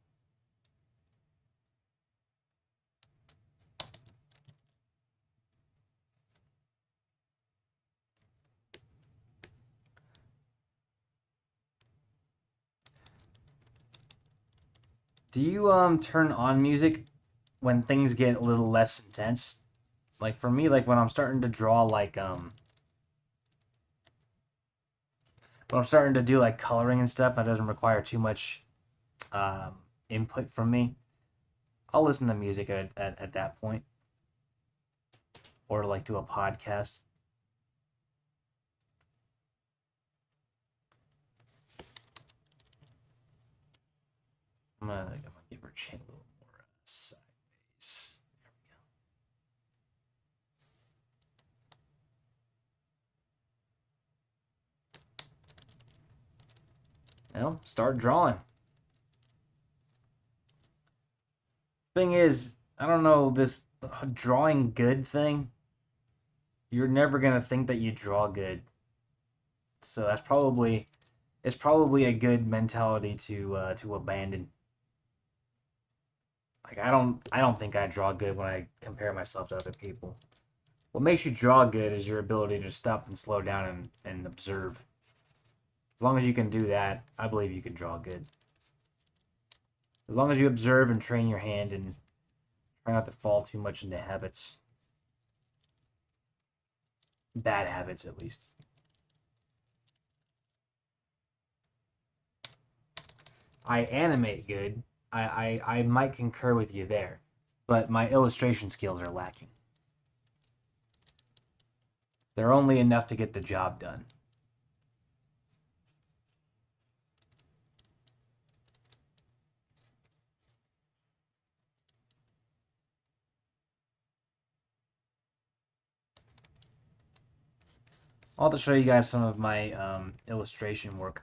Speaker 1: Do you turn on music when things get a little less intense? Like for me, like when I'm starting to draw like when I'm starting to do like coloring and stuff that doesn't require too much um input from me, I'll listen to music at that point or like do a podcast. I'm gonna give her chin a little more sideways. Well, start drawing. Thing is, I don't know this drawing good thing. You're never gonna think that you draw good, so it's probably a good mentality to abandon. Like I don't think I draw good when I compare myself to other people. What makes you draw good is your ability to stop and slow down and observe. As long as you can do that, I believe you can draw good. As long as you observe and train your hand and try not to fall too much into habits. Bad habits, at least. I animate good. I might concur with you there, but my illustration skills are lacking. They're only enough to get the job done. I'll have to show you guys some of my illustration work.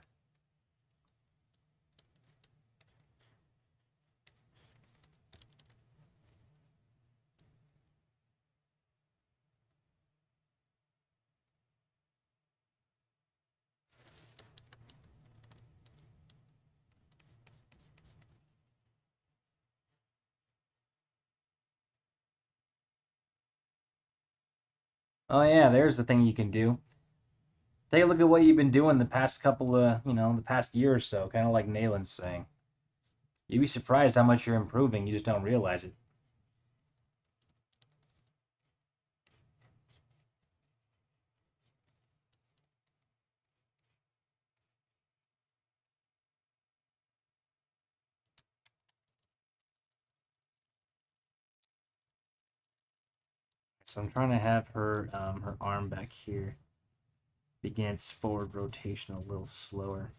Speaker 1: Oh yeah, there's the thing you can do. Take a look at what you've been doing the past couple of, the past year or so, kind of like Nalen's saying. You'd be surprised how much you're improving, you just don't realize it. So I'm trying to have her arm back here begin its forward rotation a little slower.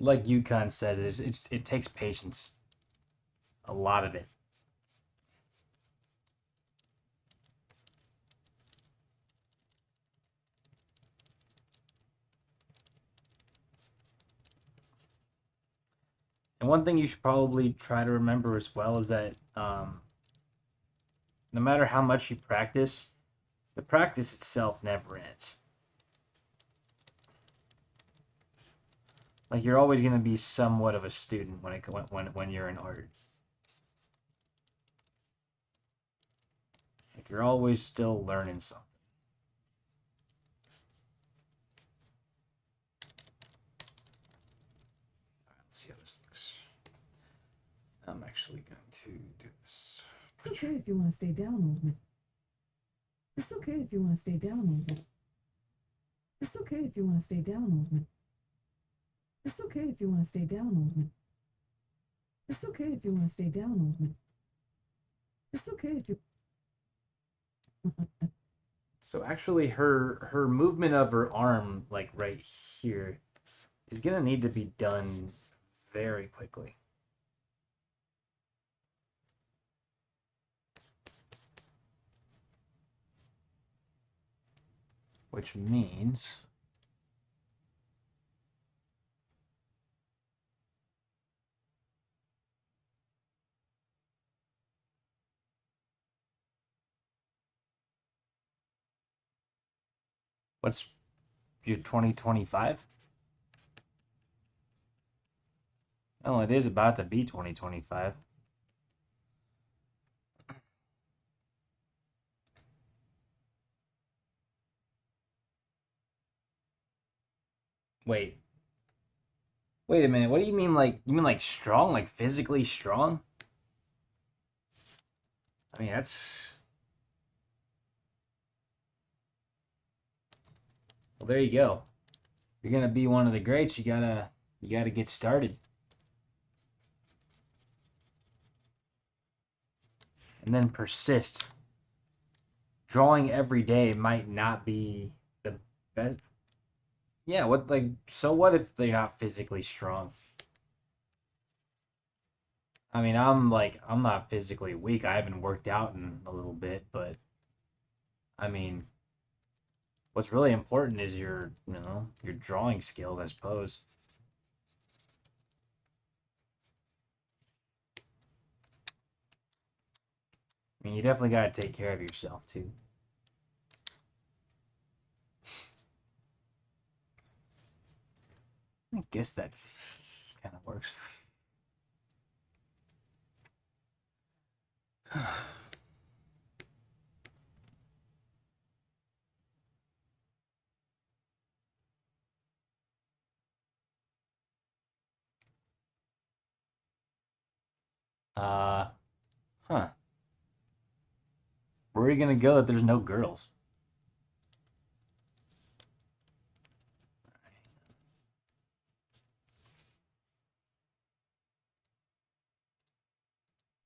Speaker 1: Like UConn says, it takes patience, a lot of it. And one thing you should probably try to remember as well is that no matter how much you practice, the practice itself never ends. Like you're always going to be somewhat of a student when you're in art. Like you're always still learning something. All right, let's see how this looks. I'm actually going to do this.
Speaker 2: It's okay if you want to stay down, old man. It's okay if you want to stay down, old man. It's okay if you want to stay down, old man. It's okay if you want to stay down, old man. It's okay if you want to stay down, old man. It's okay if you.
Speaker 1: So actually, her movement of her arm, like right here, is gonna need to be done very quickly. Which means what's your 2025? Well, it is about to be 2025. Wait, wait a minute. What do you mean? Like you mean like strong, like physically strong? I mean that's well. There you go. You're gonna be one of the greats. You gotta get started, and then persist. Drawing every day might not be the best. Yeah, what like so what if they're not physically strong? I mean, I'm not physically weak. I haven't worked out in a little bit, but I mean, what's really important is your drawing skills, I suppose. I mean, you definitely got to take care of yourself too. I guess that kind of works. uh, huh. Where are you gonna go if there's no girls?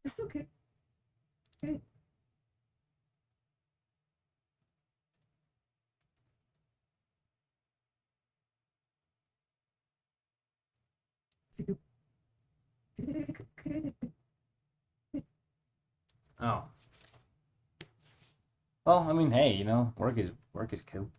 Speaker 2: It's okay. Hey, if you. Okay.
Speaker 1: Oh, well, I mean, hey, work is cool.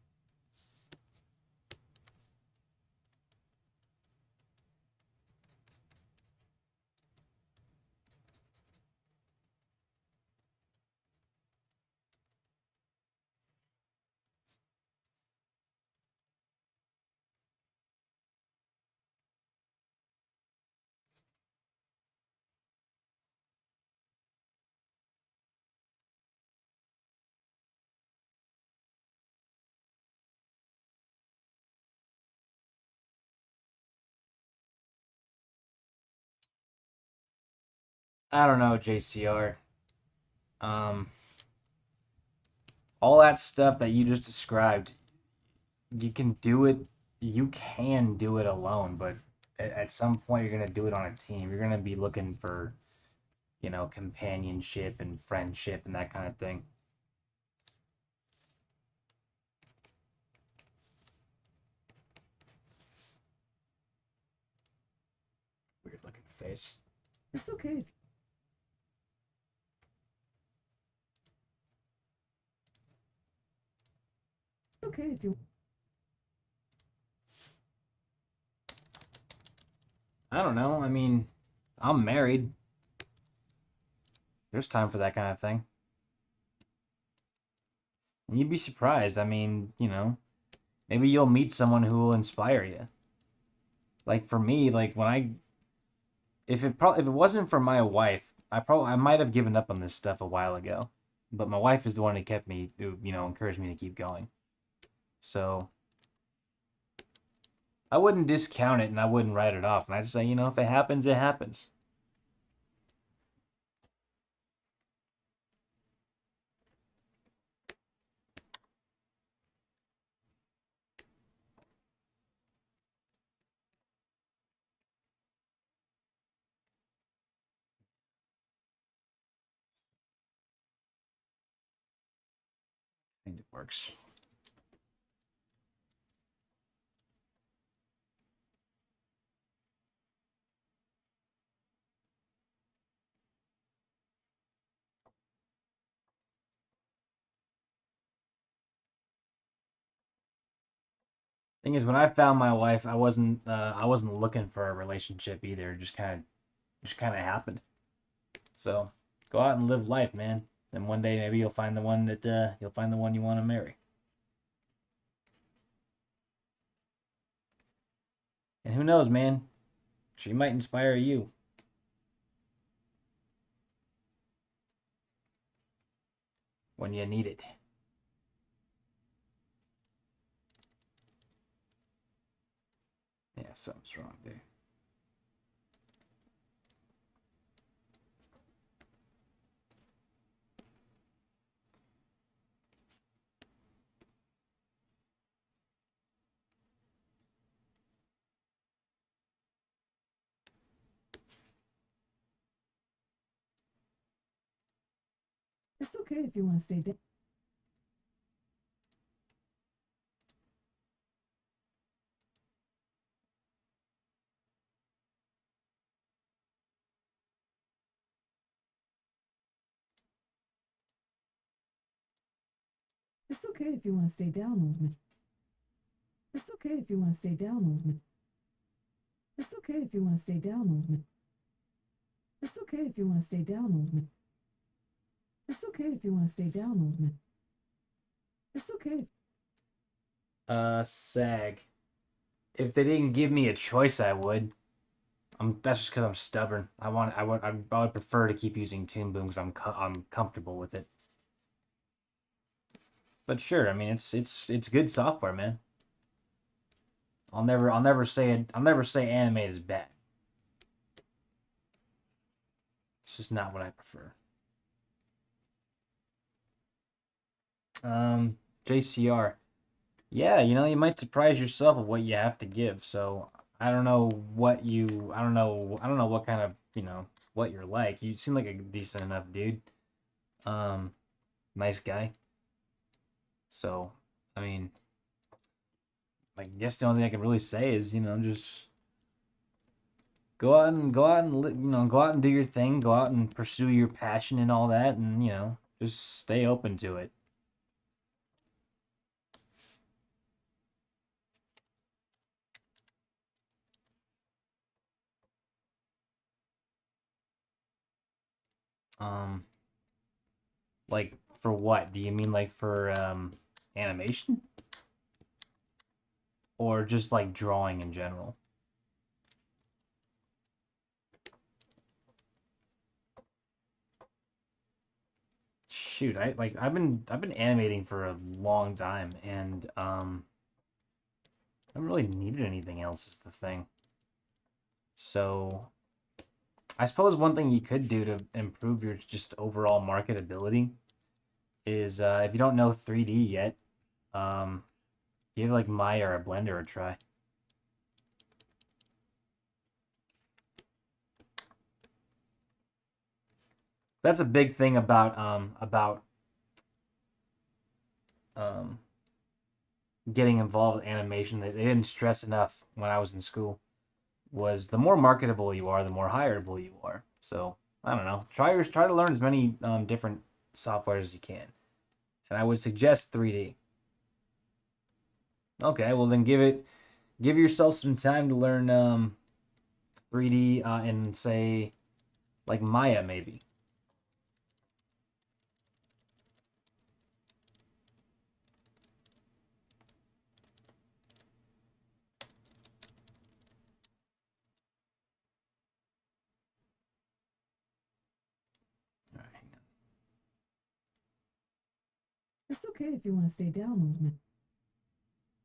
Speaker 1: I don't know, JCR. Um, all that stuff that you just described, you can do it. You can do it alone, but at some point you're gonna do it on a team. You're gonna be looking for, companionship and friendship and that kind of thing. Weird looking face.
Speaker 2: It's okay. Okay if you.
Speaker 1: I don't know. I mean, I'm married. There's time for that kind of thing. And you'd be surprised. I mean, maybe you'll meet someone who will inspire you. Like for me, like when I if it wasn't for my wife, I might have given up on this stuff a while ago. But my wife is the one who kept me, who, encouraged me to keep going. So I wouldn't discount it and I wouldn't write it off. And I just say, if it happens, it happens. I think it works. Thing is, when I found my wife, I wasn't looking for a relationship either. It just kind of happened. So go out and live life, man. And one day maybe you'll find the one you want to marry. And who knows, man? She might inspire you when you need it. Yeah, something's wrong there.
Speaker 2: It's okay if you want to stay down. It's okay if you want to stay down, old man. It's okay if you want to stay down, old man. It's okay if you want to stay down, old man. It's okay if you want to stay down, old man. It's okay if you want to stay down, old man. It's okay.
Speaker 1: SAG. If they didn't give me a choice, I would. That's just because I'm stubborn. I would prefer to keep using Toon Boom because I'm comfortable with it. But sure, I mean it's good software, man. I'll never say anime is bad. It's just not what I prefer. Um, JCR. Yeah, you know, you might surprise yourself of what you have to give. So I don't know what kind of, what you're like. You seem like a decent enough dude. Um, nice guy. So, I mean, I guess the only thing I can really say is, just go out and do your thing, go out and pursue your passion and all that, and just stay open to it. Um, like for what? Do you mean like for animation or just like drawing in general? Shoot, I've been animating for a long time and I haven't really needed anything else is the thing. So I suppose one thing you could do to improve your just overall marketability is if you don't know 3D yet, um, give like Maya or Blender a try. That's a big thing um, getting involved with animation that they didn't stress enough when I was in school was the more marketable you are, the more hireable you are. So I don't know. Try to learn as many different software as you can, and I would suggest 3D. Okay, well then give yourself some time to learn 3D in say like Maya maybe. All right, hang
Speaker 2: It's okay if you want to stay down, old man.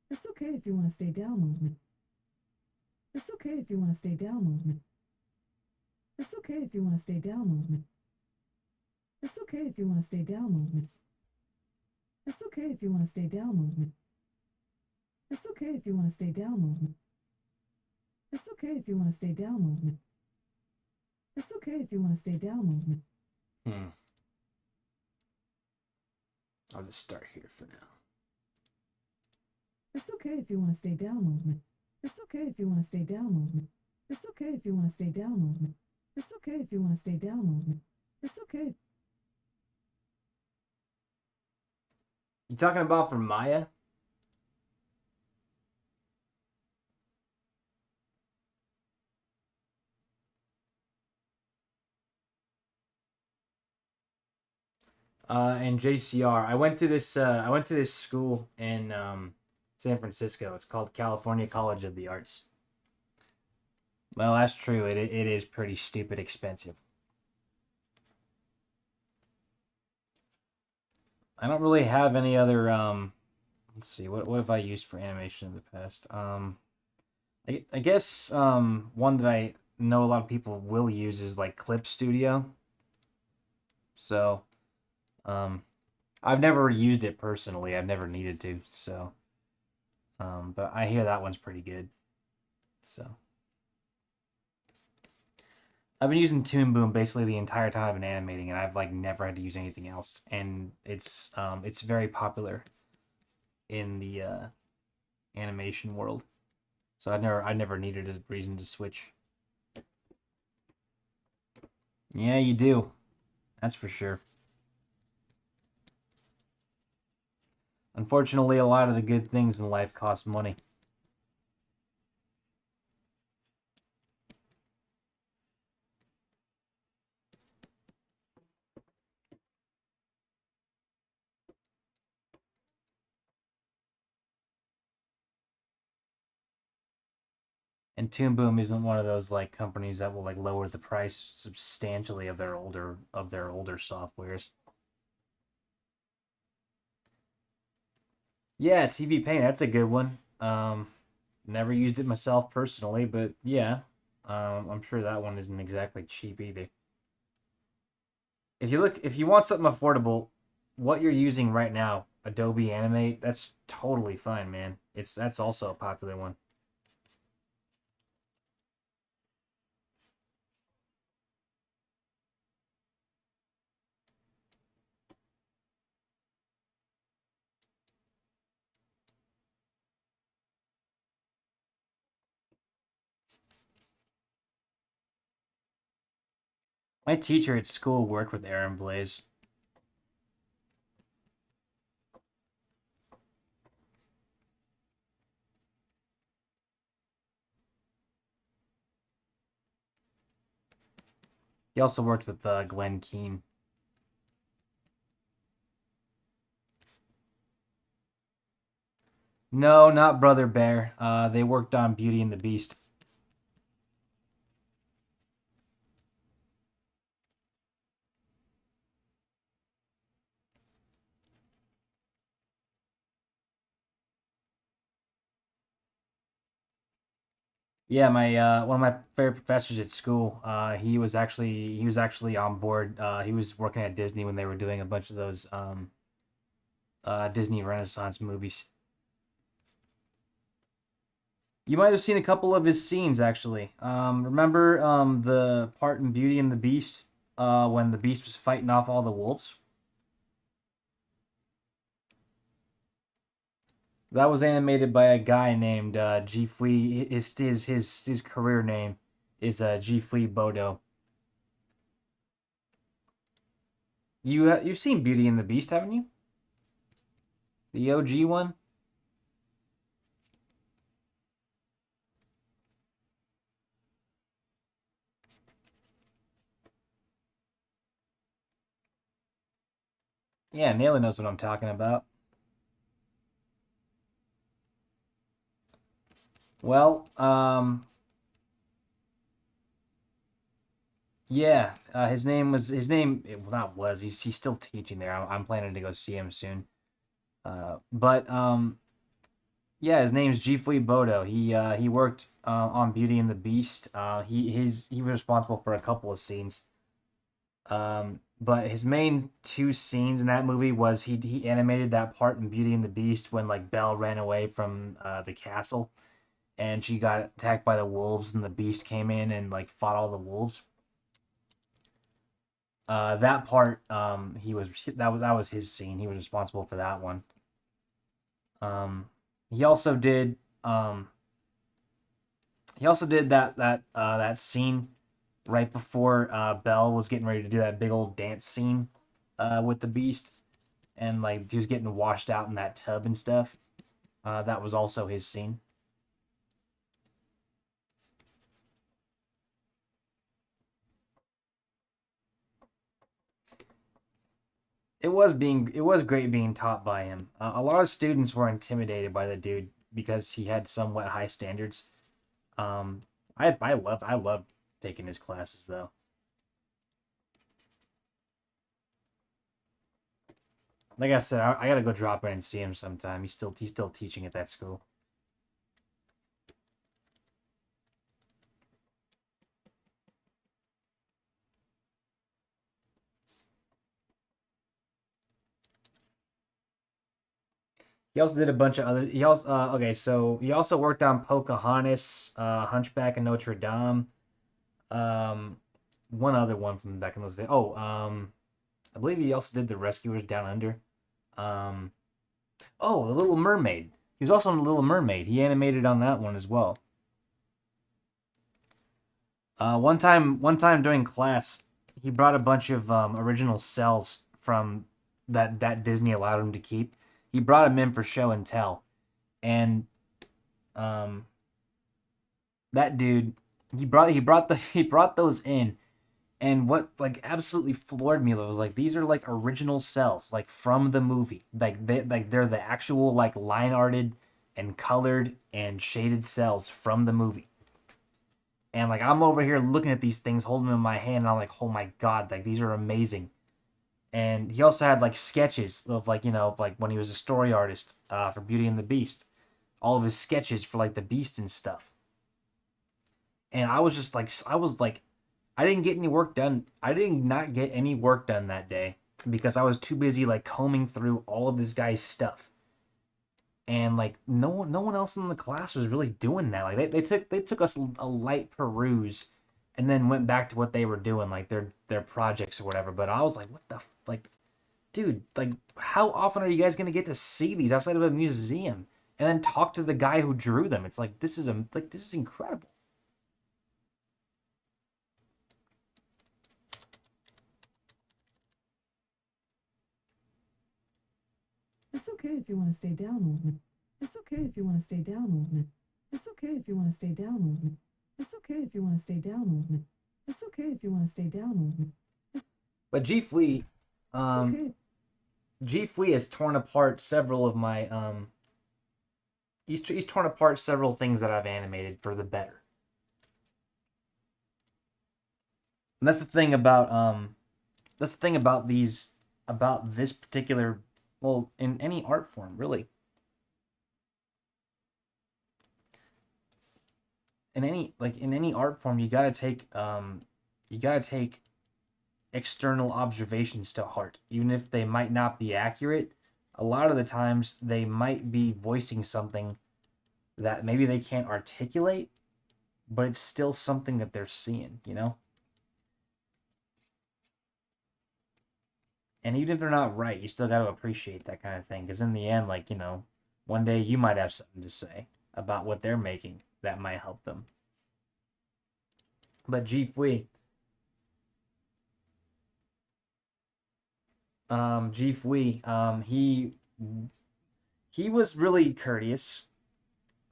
Speaker 2: It's okay if you want to stay down, old man. It's okay if you want to stay down, old man. It's okay if you want to stay down, old man. It's okay if you want to stay down, old man. It's okay if you want to stay down, old man. It's okay if you want to stay down, old man. It's okay if you want to stay down, old man. It's okay if you want to stay down, old man.
Speaker 1: on. I'll just start here for now.
Speaker 2: It's okay if you want to stay down, old man. It's okay if you want to stay down, old man. It's okay if you want to stay down, old man. It's okay if you want to stay down, old man. It's okay.
Speaker 1: You talking about for Maya? And JCR. I went to this school in San Francisco. It's called California College of the Arts. Well, that's true. It is pretty stupid expensive. I don't really have any other let's see, what have I used for animation in the past? I guess one that I know a lot of people will use is like Clip Studio. So, um I've never used it personally. I've never needed to. So, but I hear that one's pretty good. So, I've been using Toon Boom basically the entire time I've been animating, and I've like never had to use anything else. And it's very popular in the animation world. So I never needed a reason to switch. Yeah, you do. That's for sure. Unfortunately, a lot of the good things in life cost money. And Toon Boom isn't one of those like companies that will like lower the price substantially of their older softwares. Yeah, TV Paint, that's a good one. Never used it myself personally, but yeah, I'm sure that one isn't exactly cheap either. If you want something affordable, what you're using right now, Adobe Animate, that's totally fine, man. That's also a popular one. My teacher at school worked with Aaron Blaze. He also worked with Glenn Keane. No, not Brother Bear. They worked on Beauty and the Beast. Yeah, my one of my favorite professors at school. He was actually on board. He was working at Disney when they were doing a bunch of those Disney Renaissance movies. You might have seen a couple of his scenes actually. Remember the part in Beauty and the Beast when the Beast was fighting off all the wolves? That was animated by a guy named Ji Fui. His career name is Ji Fui Bodo. You've seen Beauty and the Beast, haven't you? The OG one. Yeah, Naylor knows what I'm talking about. Well, yeah, his name well, not was he's still teaching there. I'm planning to go see him soon. But yeah, his name's Jifui Bodo. He worked on Beauty and the Beast. He was responsible for a couple of scenes. But his main two scenes in that movie was he animated that part in Beauty and the Beast when like Belle ran away from the castle and she got attacked by the wolves and the Beast came in and like fought all the wolves. That part, that was his scene. He was responsible for that one. Um, he also did um, he also did that scene right before Belle was getting ready to do that big old dance scene with the Beast, and like he was getting washed out in that tub and stuff. That was also his scene. It was great being taught by him. A lot of students were intimidated by the dude because he had somewhat high standards. Um, I love taking his classes though. Like I said, I gotta go drop in and see him sometime. He's still teaching at that school. He also did a bunch of other. He also okay, so he also worked on Pocahontas, Hunchback of Notre Dame. Um, one other one from back in those days. Oh, I believe he also did The Rescuers Down Under. Um, oh, The Little Mermaid. He was also in The Little Mermaid. He animated on that one as well. One time during class, he brought a bunch of original cells from that Disney allowed him to keep. He brought them in for show and tell, and um, that dude, he brought those in, and what like absolutely floored me was like these are like original cells like from the movie, they're the actual like line arted and colored and shaded cells from the movie. And like I'm over here looking at these things, holding them in my hand, and I'm like, oh my god, like these are amazing. And he also had like sketches of like of like when he was a story artist for Beauty and the Beast, all of his sketches for like the Beast and stuff. And I was like, I didn't get any work done. I did not get any work done that day because I was too busy like combing through all of this guy's stuff. And like no one else in the class was really doing that. Like they took us a light peruse and then went back to what they were doing, like their projects or whatever. But I was like, what the like, dude, like how often are you guys gonna get to see these outside of a museum and then talk to the guy who drew them? It's like this is incredible.
Speaker 2: It's okay if you want to stay down, old man. It's okay if you want to stay down, old man. It's okay if you want to stay down, old man. It's okay if you want to stay down, old man. It's okay if you want to stay down, old man.
Speaker 1: But G Flea,
Speaker 2: It's
Speaker 1: um,
Speaker 2: okay.
Speaker 1: G Flea has torn apart several of my he's torn apart several things that I've animated for the better. And that's the thing about these about this particular, well, in any art form really, in any art form you gotta take external observations to heart, even if they might not be accurate. A lot of the times they might be voicing something that maybe they can't articulate, but it's still something that they're seeing. And even if they're not right, you still got to appreciate that kind of thing, because in the end, like one day you might have something to say about what they're making that might help them. But G Fui, G Fui, he was really courteous.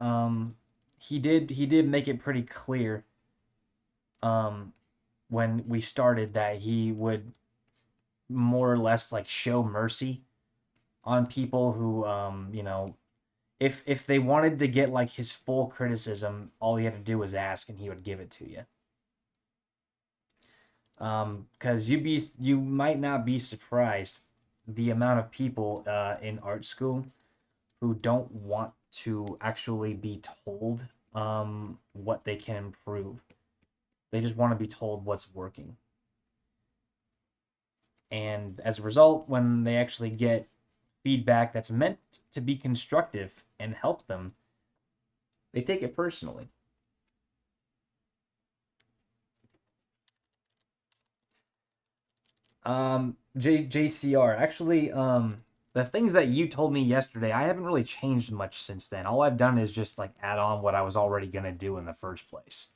Speaker 1: Um, he did make it pretty clear um, when we started that he would more or less like show mercy on people who if they wanted to get like his full criticism, all you had to do was ask and he would give it to you. Because you might not be surprised the amount of people in art school who don't want to actually be told what they can improve. They just want to be told what's working. And as a result, when they actually get feedback that's meant to be constructive and help them, they take it personally. JCR. Actually, the things that you told me yesterday, I haven't really changed much since then. All I've done is just like add on what I was already gonna do in the first place.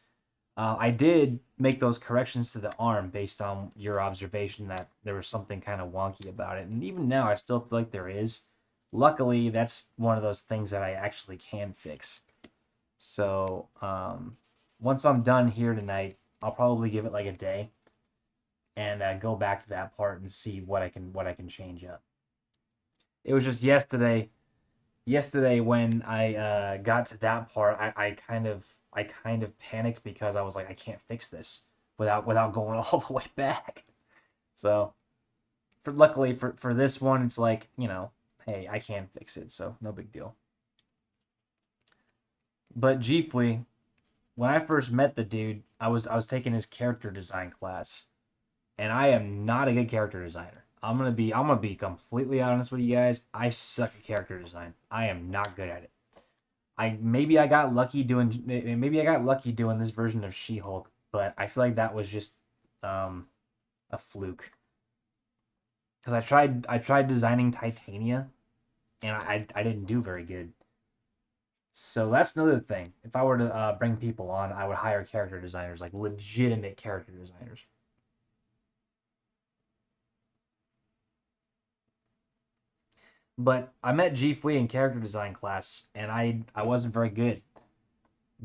Speaker 1: I did make those corrections to the arm based on your observation that there was something kind of wonky about it, and even now I still feel like there is. Luckily, that's one of those things that I actually can fix. So, once I'm done here tonight, I'll probably give it like a day and go back to that part and see what I can change up. It was just yesterday when I got to that part, I kind of panicked because I was like, I can't fix this without going all the way back. So luckily for this one, it's like, hey, I can fix it, so no big deal. But Gfui, when I first met the dude, I was taking his character design class, and I am not a good character designer. I'm gonna be completely honest with you guys. I suck at character design. I am not good at it. Maybe I got lucky doing this version of She-Hulk, but I feel like that was just um, a fluke. Because I tried designing Titania, and I didn't do very good. So that's another thing. If I were to bring people on, I would hire character designers, like legitimate character designers. But I met G Fui in character design class, and I wasn't very good.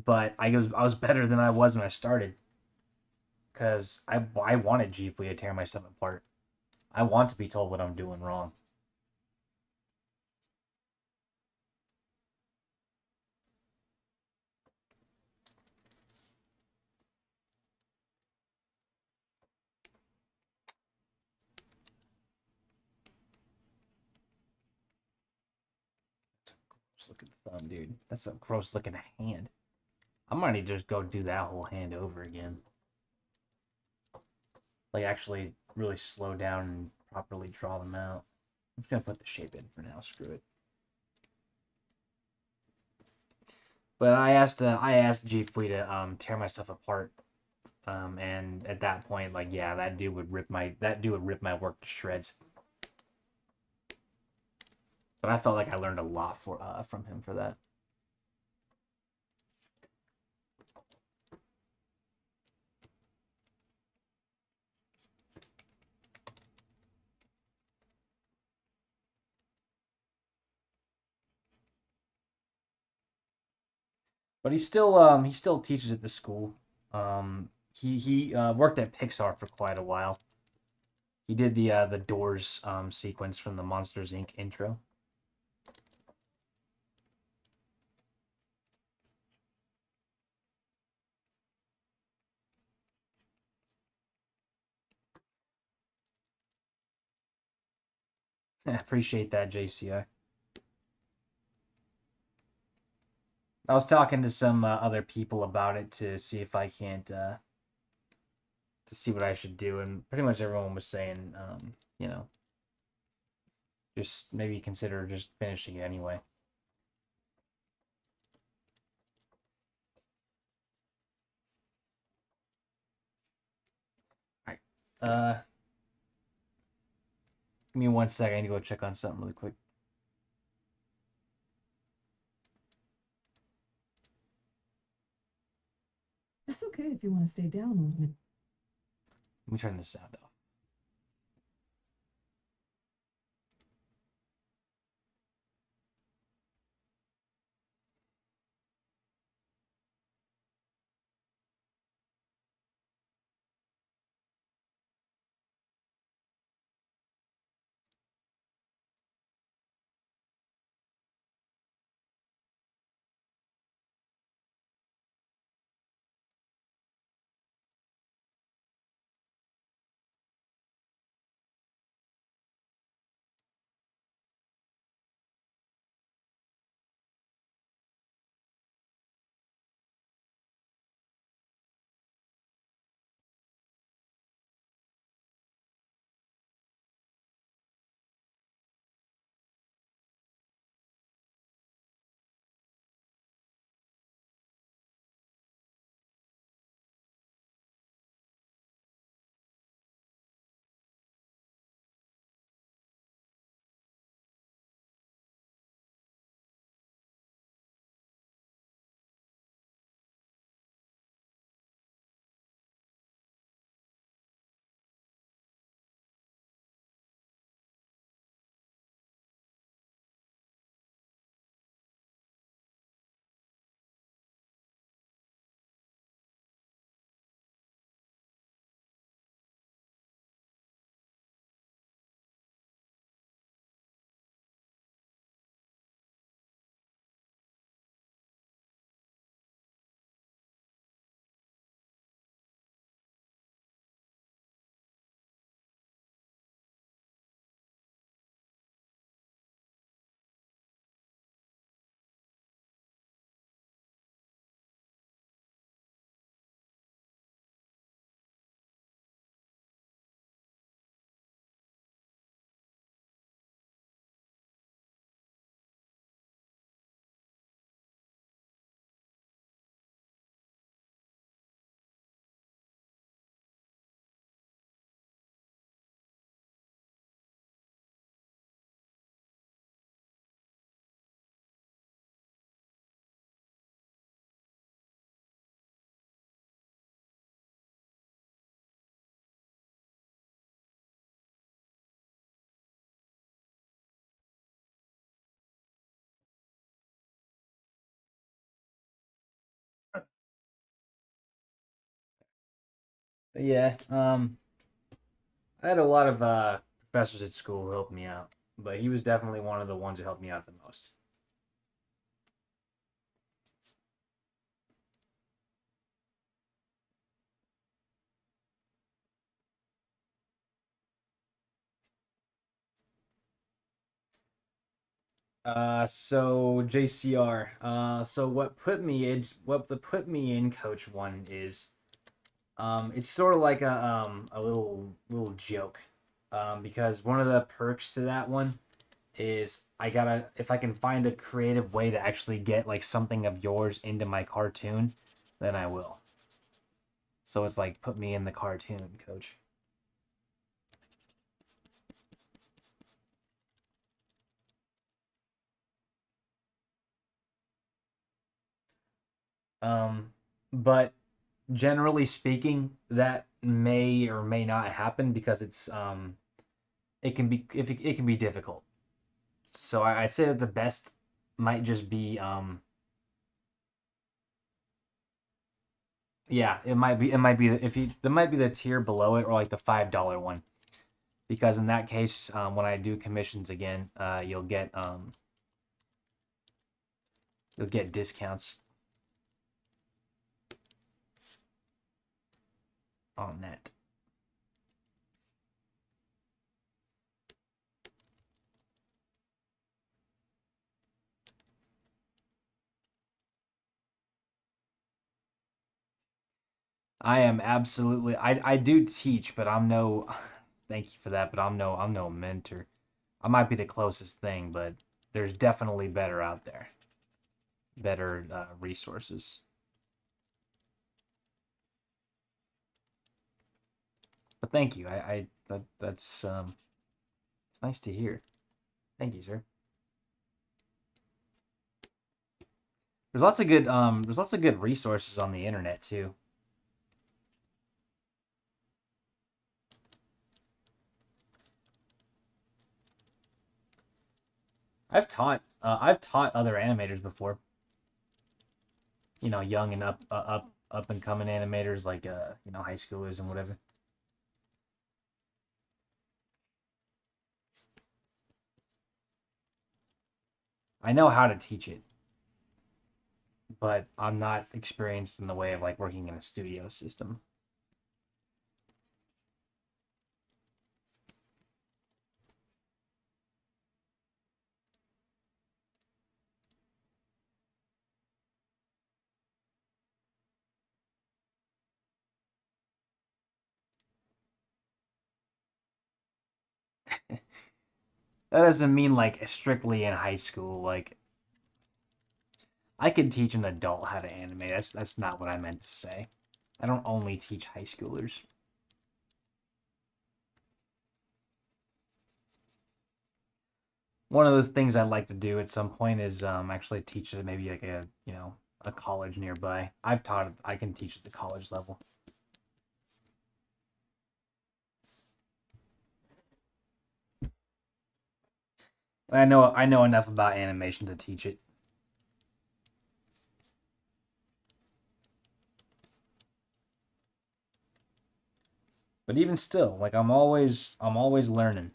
Speaker 1: But I was better than I was when I started, because I wanted G Fui to tear my stuff apart. I want to be told what I'm doing wrong. That's a gross looking thumb, dude. That's a gross looking hand. I might need to just go do that whole hand over again. Like actually really slow down and properly draw them out. I'm just gonna put the shape in for now. Screw it. But I asked G Fui to tear my stuff apart. And at that point, like, yeah, that dude would rip my work to shreds. But I felt like I learned a lot from him for that. But he still teaches at the school. He worked at Pixar for quite a while. He did the Doors sequence from the Monsters Inc. intro. I appreciate that, JCI. I was talking to some other people about it to see if I can't to see what I should do, and pretty much everyone was saying, just maybe consider just finishing it anyway. All right. Give me 1 second. I need to go check on something really quick.
Speaker 2: It's okay if you want to stay down, old man.
Speaker 1: Let me turn the sound off. Yeah. I had a lot of professors at school who helped me out, but he was definitely one of the ones who helped me out the most. So JCR. So what the put me in coach one is, it's sort of like a little joke, because one of the perks to that one is I gotta if I can find a creative way to actually get like something of yours into my cartoon, then I will. So it's like put me in the cartoon, coach. Um, but generally speaking, that may or may not happen because it can be if it can be difficult. So I'd say that the best might just be yeah, it might be if you there might be the tier below it or like the $5 one, because in that case, when I do commissions again, you'll get discounts on that. I am absolutely I do teach, but I'm no thank you for that, but I'm no mentor. I might be the closest thing, but there's definitely better out there, better resources. But thank you. That's it's nice to hear. Thank you, sir. There's lots of good resources on the internet too. I've taught other animators before. Young and up and coming animators like high schoolers and whatever. I know how to teach it, but I'm not experienced in the way of like working in a studio system. That doesn't mean like strictly in high school. Like I could teach an adult how to animate. That's not what I meant to say. I don't only teach high schoolers. One of those things I'd like to do at some point is actually teach it maybe like a college nearby. I can teach at the college level. And I know enough about animation to teach it. But even still, like I'm always learning.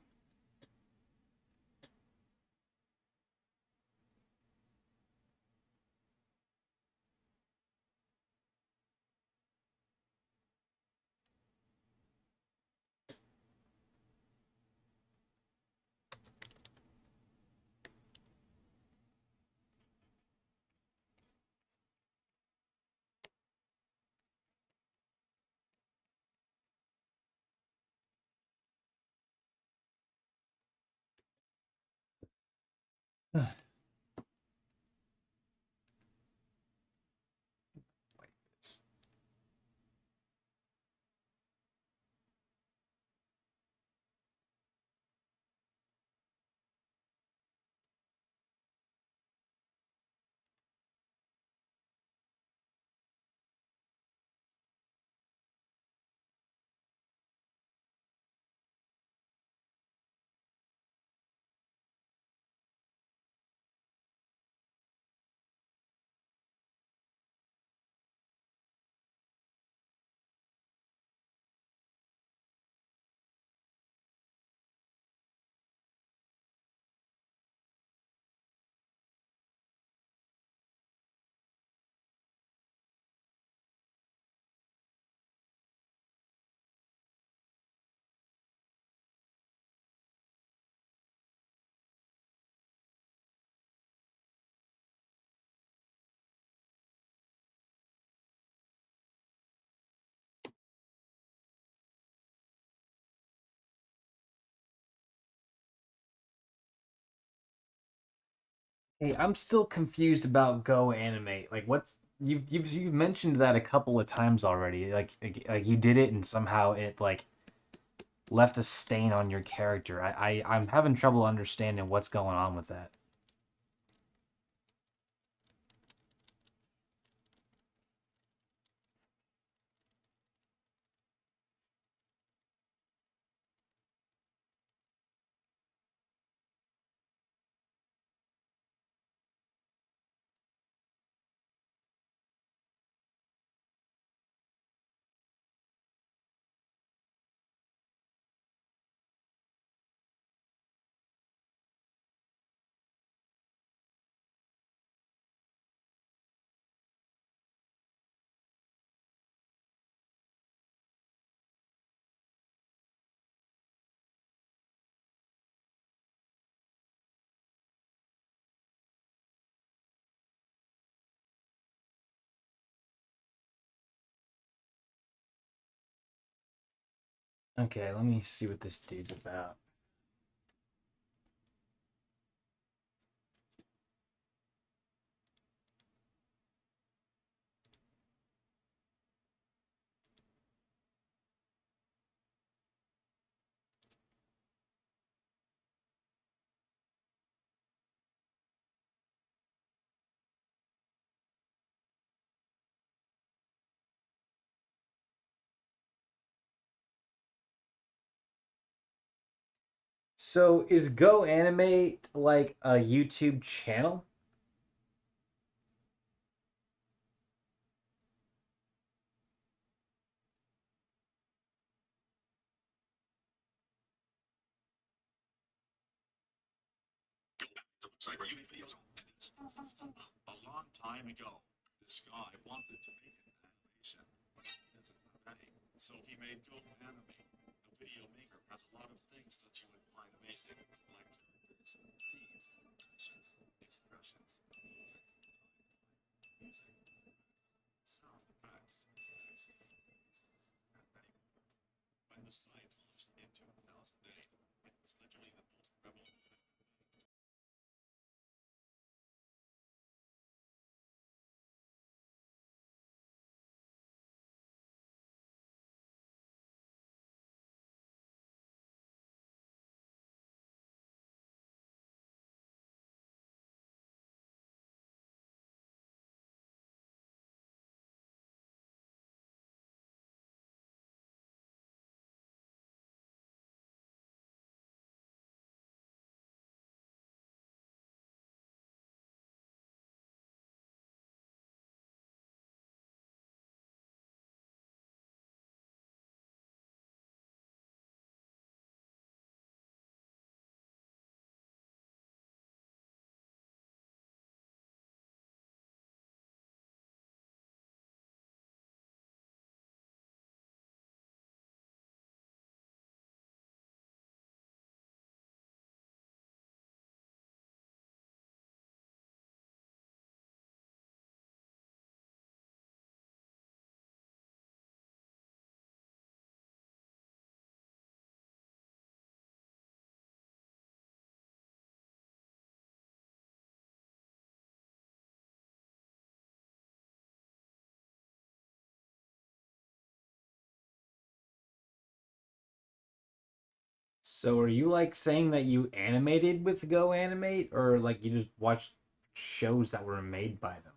Speaker 1: Hey, I'm still confused about Go Animate. Like, what's you've mentioned that a couple of times already. Like you did it and somehow it like left a stain on your character. I'm having trouble understanding what's going on with that. Okay, let me see what this dude's about. So is Go Animate like a YouTube channel? So are you like saying that you animated with Go Animate or like you just watched shows that were made by them?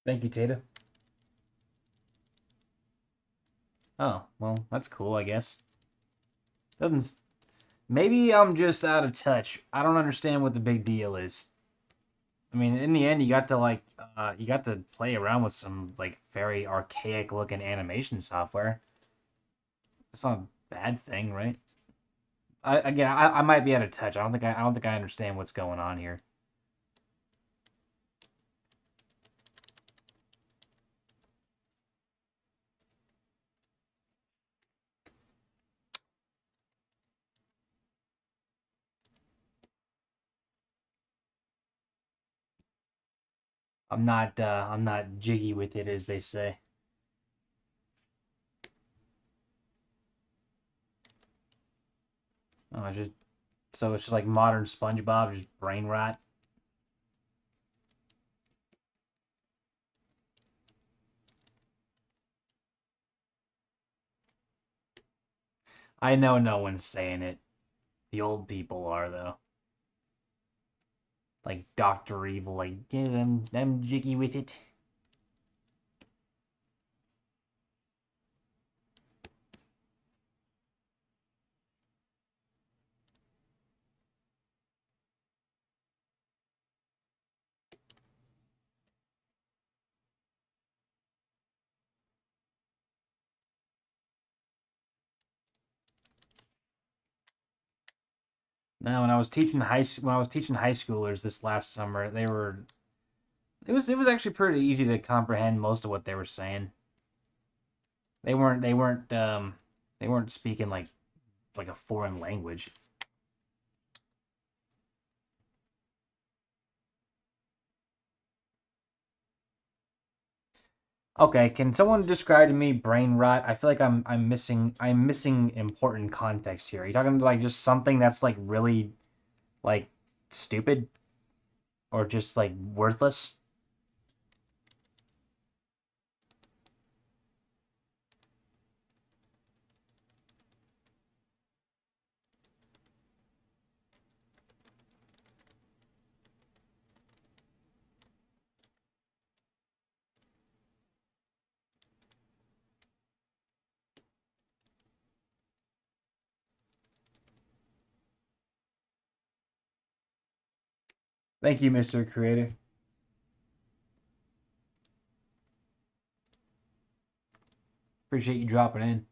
Speaker 1: Thank you, Tata. Oh, well, that's cool, I guess. Doesn't maybe I'm just out of touch. I don't understand what the big deal is. I mean, in the end, you got to play around with some like very archaic looking animation software. It's not a bad thing, right? I might be out of touch. I don't think I understand what's going on here. I'm not jiggy with it, as they say. Oh, it's just so it's just like modern SpongeBob, just brain rot. I know no one's saying it. The old people are though. Like Doctor Evil, like yeah, I'm jiggy with it. Now, when I was teaching high schoolers this last summer, it was actually pretty easy to comprehend most of what they were saying. They weren't they weren't they weren't speaking like a foreign language. Okay, can someone describe to me brain rot? I feel like I'm missing important context here. Are you talking like just something that's like really like stupid or just like worthless? Thank you, Mr. Creator. Appreciate you dropping in.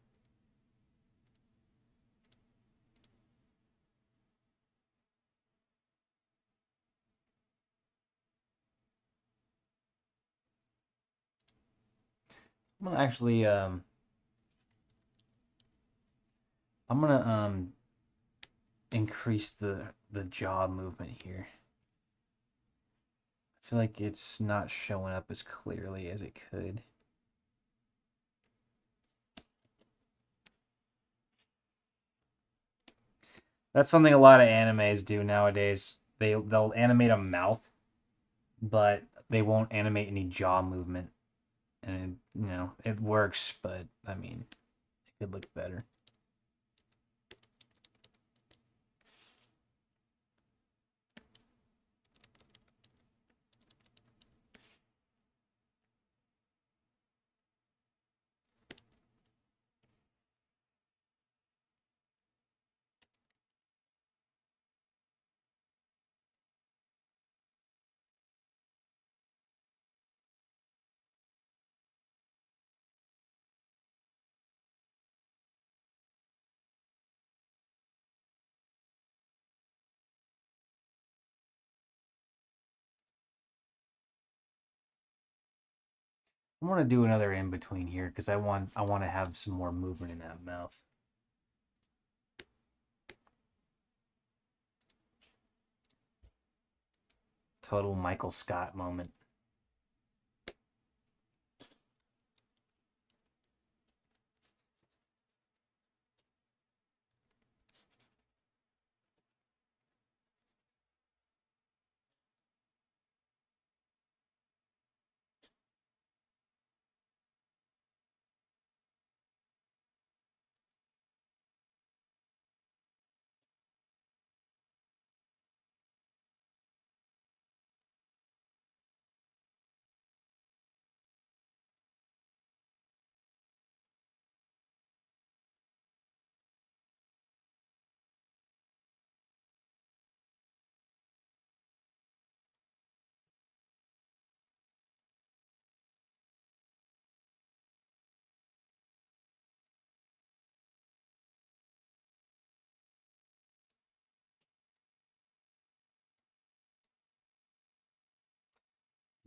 Speaker 1: I'm gonna actually I'm gonna increase the jaw movement here. I feel like it's not showing up as clearly as it could. That's something a lot of animes do nowadays. They'll animate a mouth, but they won't animate any jaw movement. And it works, but I mean, it could look better. I want to do another in between here because I want to have some more movement in that mouth. Total Michael Scott moment.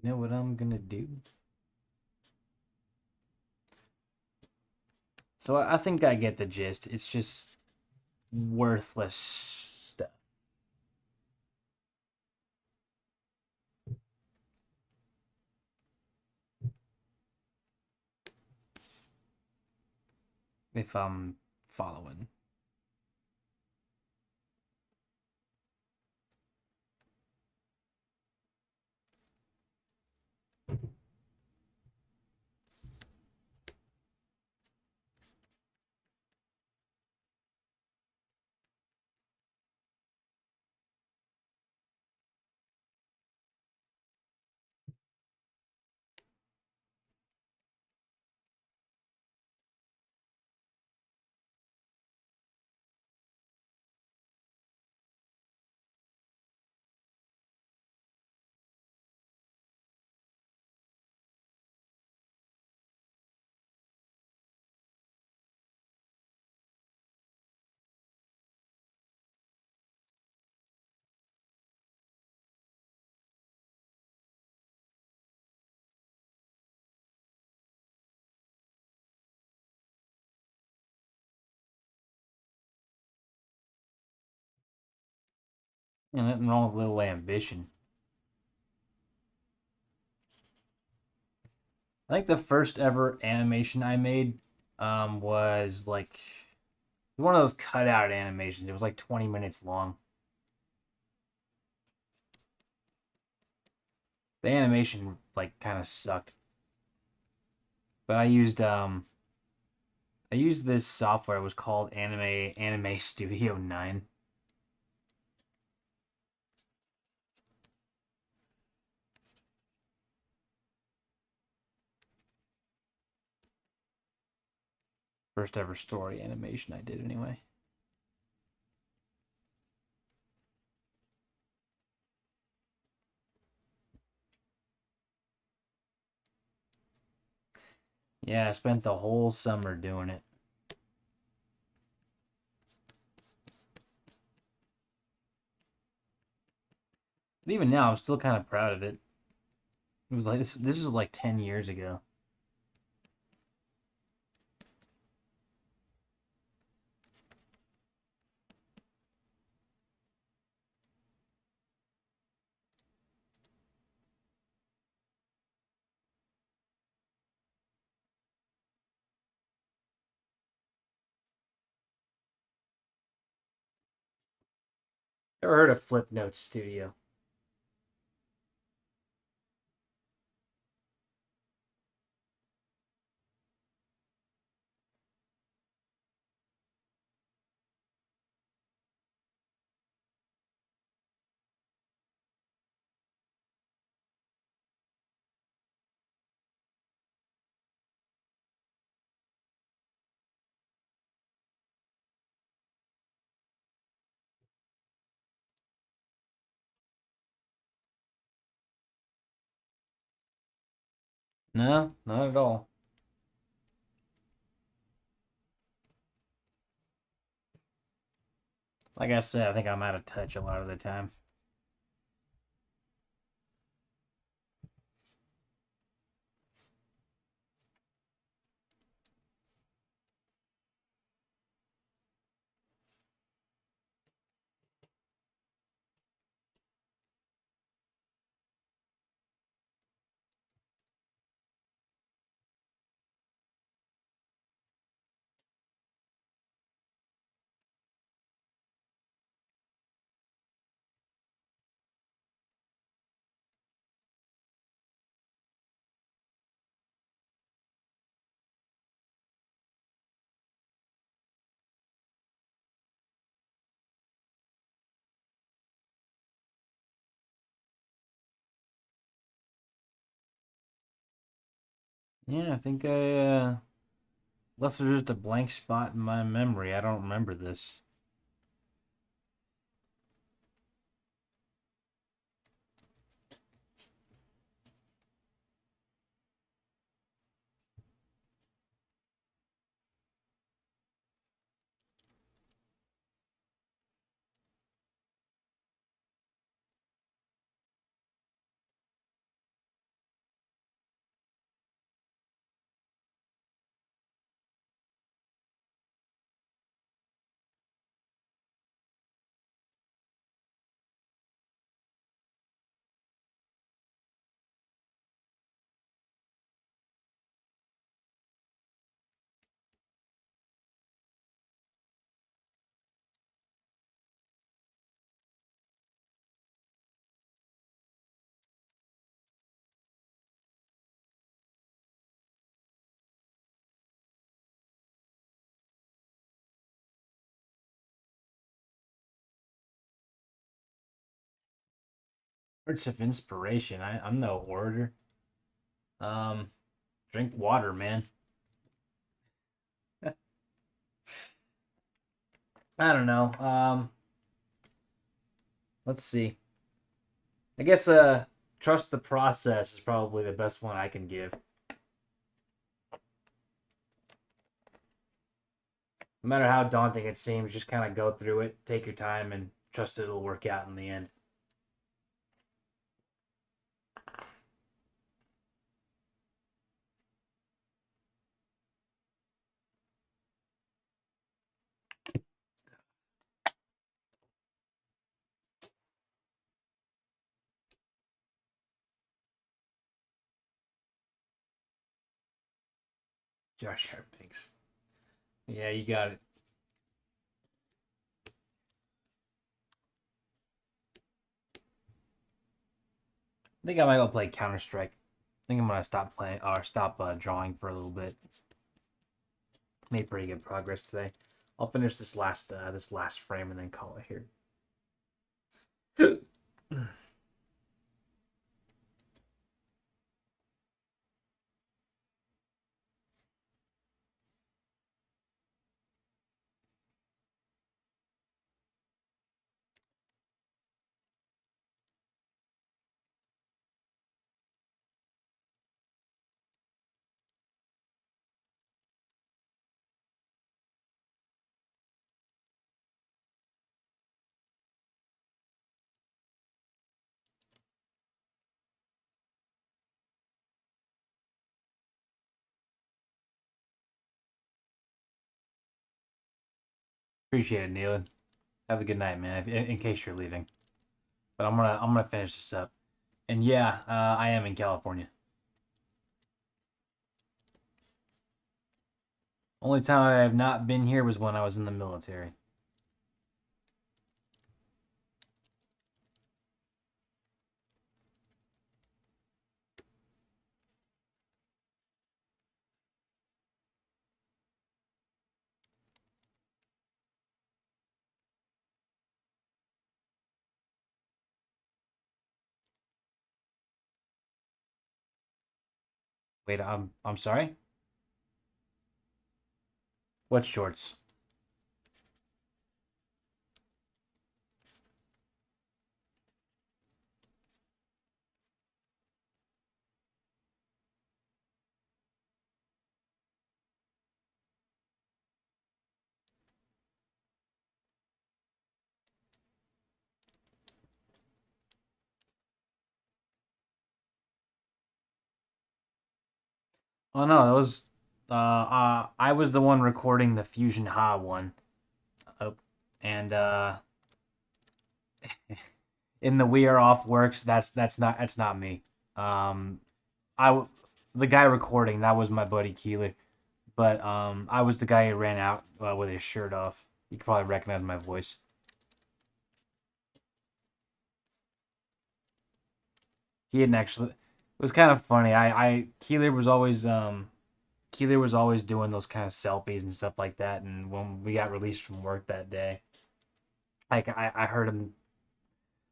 Speaker 1: You know what I'm gonna do? So I think I get the gist. It's just worthless stuff. if I'm following. And nothing wrong with a little ambition. I think the first ever animation I made was like one of those cutout animations. It was like 20 minutes long. The animation like kind of sucked, but I used this software. It was called Anime Studio 9. First ever story animation I did anyway. Yeah, I spent the whole summer doing it. But even now, I'm still kind of proud of it. It was like this was like 10 years ago. Ever heard of Flipnote Studio? No, not at all. Like I said, I think I'm out of touch a lot of the time. Yeah, I think unless there's just a blank spot in my memory, I don't remember this. Words of inspiration. I'm no orator. Um, drink water, man. I don't know. Let's see. I guess trust the process is probably the best one I can give. No matter how daunting it seems, just kind of go through it, take your time, and trust it'll work out in the end. Josh Sharpings. Yeah, you got it. I think I might go play Counter Strike. I think I'm gonna stop playing or stop drawing for a little bit. Made pretty good progress today. I'll finish this last frame and then call it here. Appreciate it, Neelan. Have a good night, man. In case you're leaving, but I'm gonna finish this up. And yeah, I am in California. Only time I have not been here was when I was in the military. Wait, I'm sorry. What shorts? Oh no, that was I was the one recording the Fusion Ha one. Oh, and in the We Are Off Works, that's not me. Um, the guy recording that was my buddy Keeler, but I was the guy who ran out with his shirt off. You could probably recognize my voice. He didn't actually. It was kind of funny. I Keeler was always doing those kind of selfies and stuff like that. And when we got released from work that day, like I heard him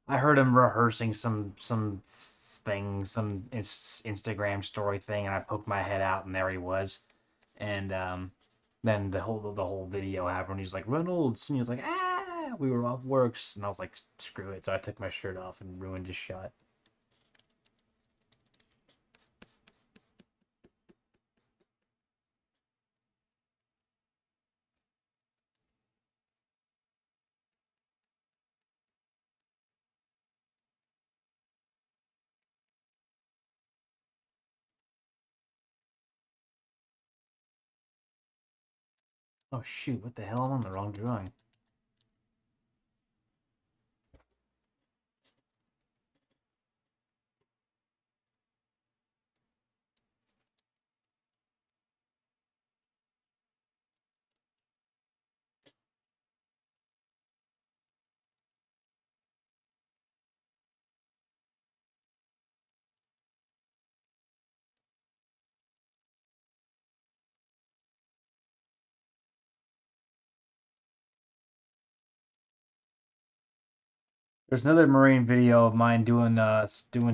Speaker 1: rehearsing some thing, some Instagram story thing, and I poked my head out, and there he was. And then the whole video happened. He's like Reynolds, and he was like, ah, we were off works, and I was like, screw it. So I took my shirt off and ruined his shot. Oh shoot! What the hell? I'm on the wrong drawing. There's another marine video of mine doing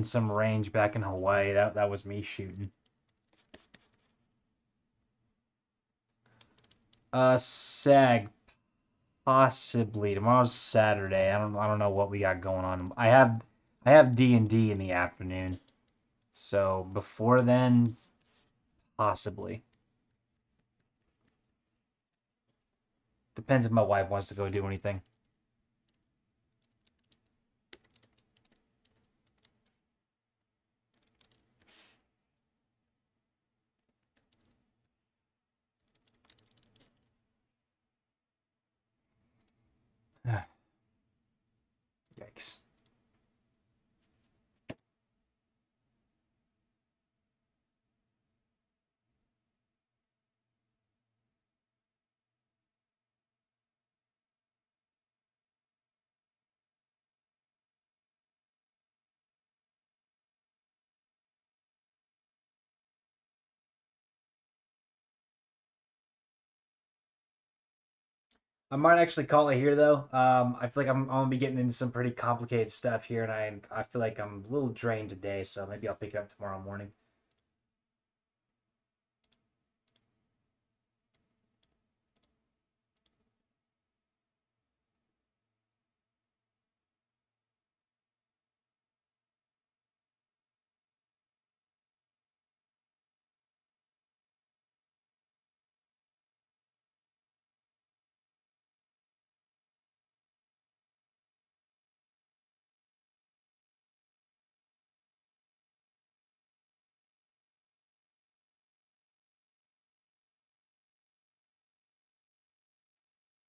Speaker 1: some range back in Hawaii. That was me shooting. SAG possibly tomorrow's Saturday. I don't know what we got going on. I have D&D in the afternoon. So before then, possibly. Depends if my wife wants to go do anything. Yikes. I might actually call it here though. I feel like I'm gonna be getting into some pretty complicated stuff here, and I feel like I'm a little drained today, so maybe I'll pick it up tomorrow morning.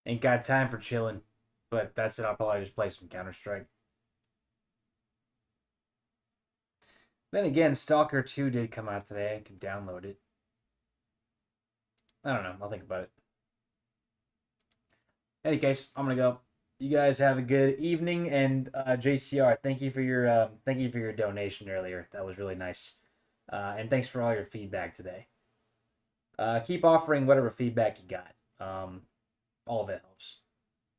Speaker 1: Ain't got time for chilling, but that's it. I'll probably just play some Counter Strike. Then again, Stalker 2 did come out today. I can download it. I don't know. I'll think about it. In any case, I'm gonna go. You guys have a good evening, and JCR, thank you for your donation earlier. That was really nice, and thanks for all your feedback today. Keep offering whatever feedback you got. All of it helps.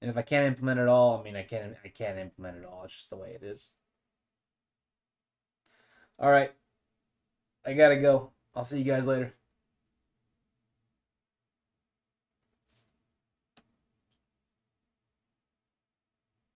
Speaker 1: And if I can't implement it all, I mean, I can't implement it all. It's just the way it is. All right, I gotta go. I'll see you guys later.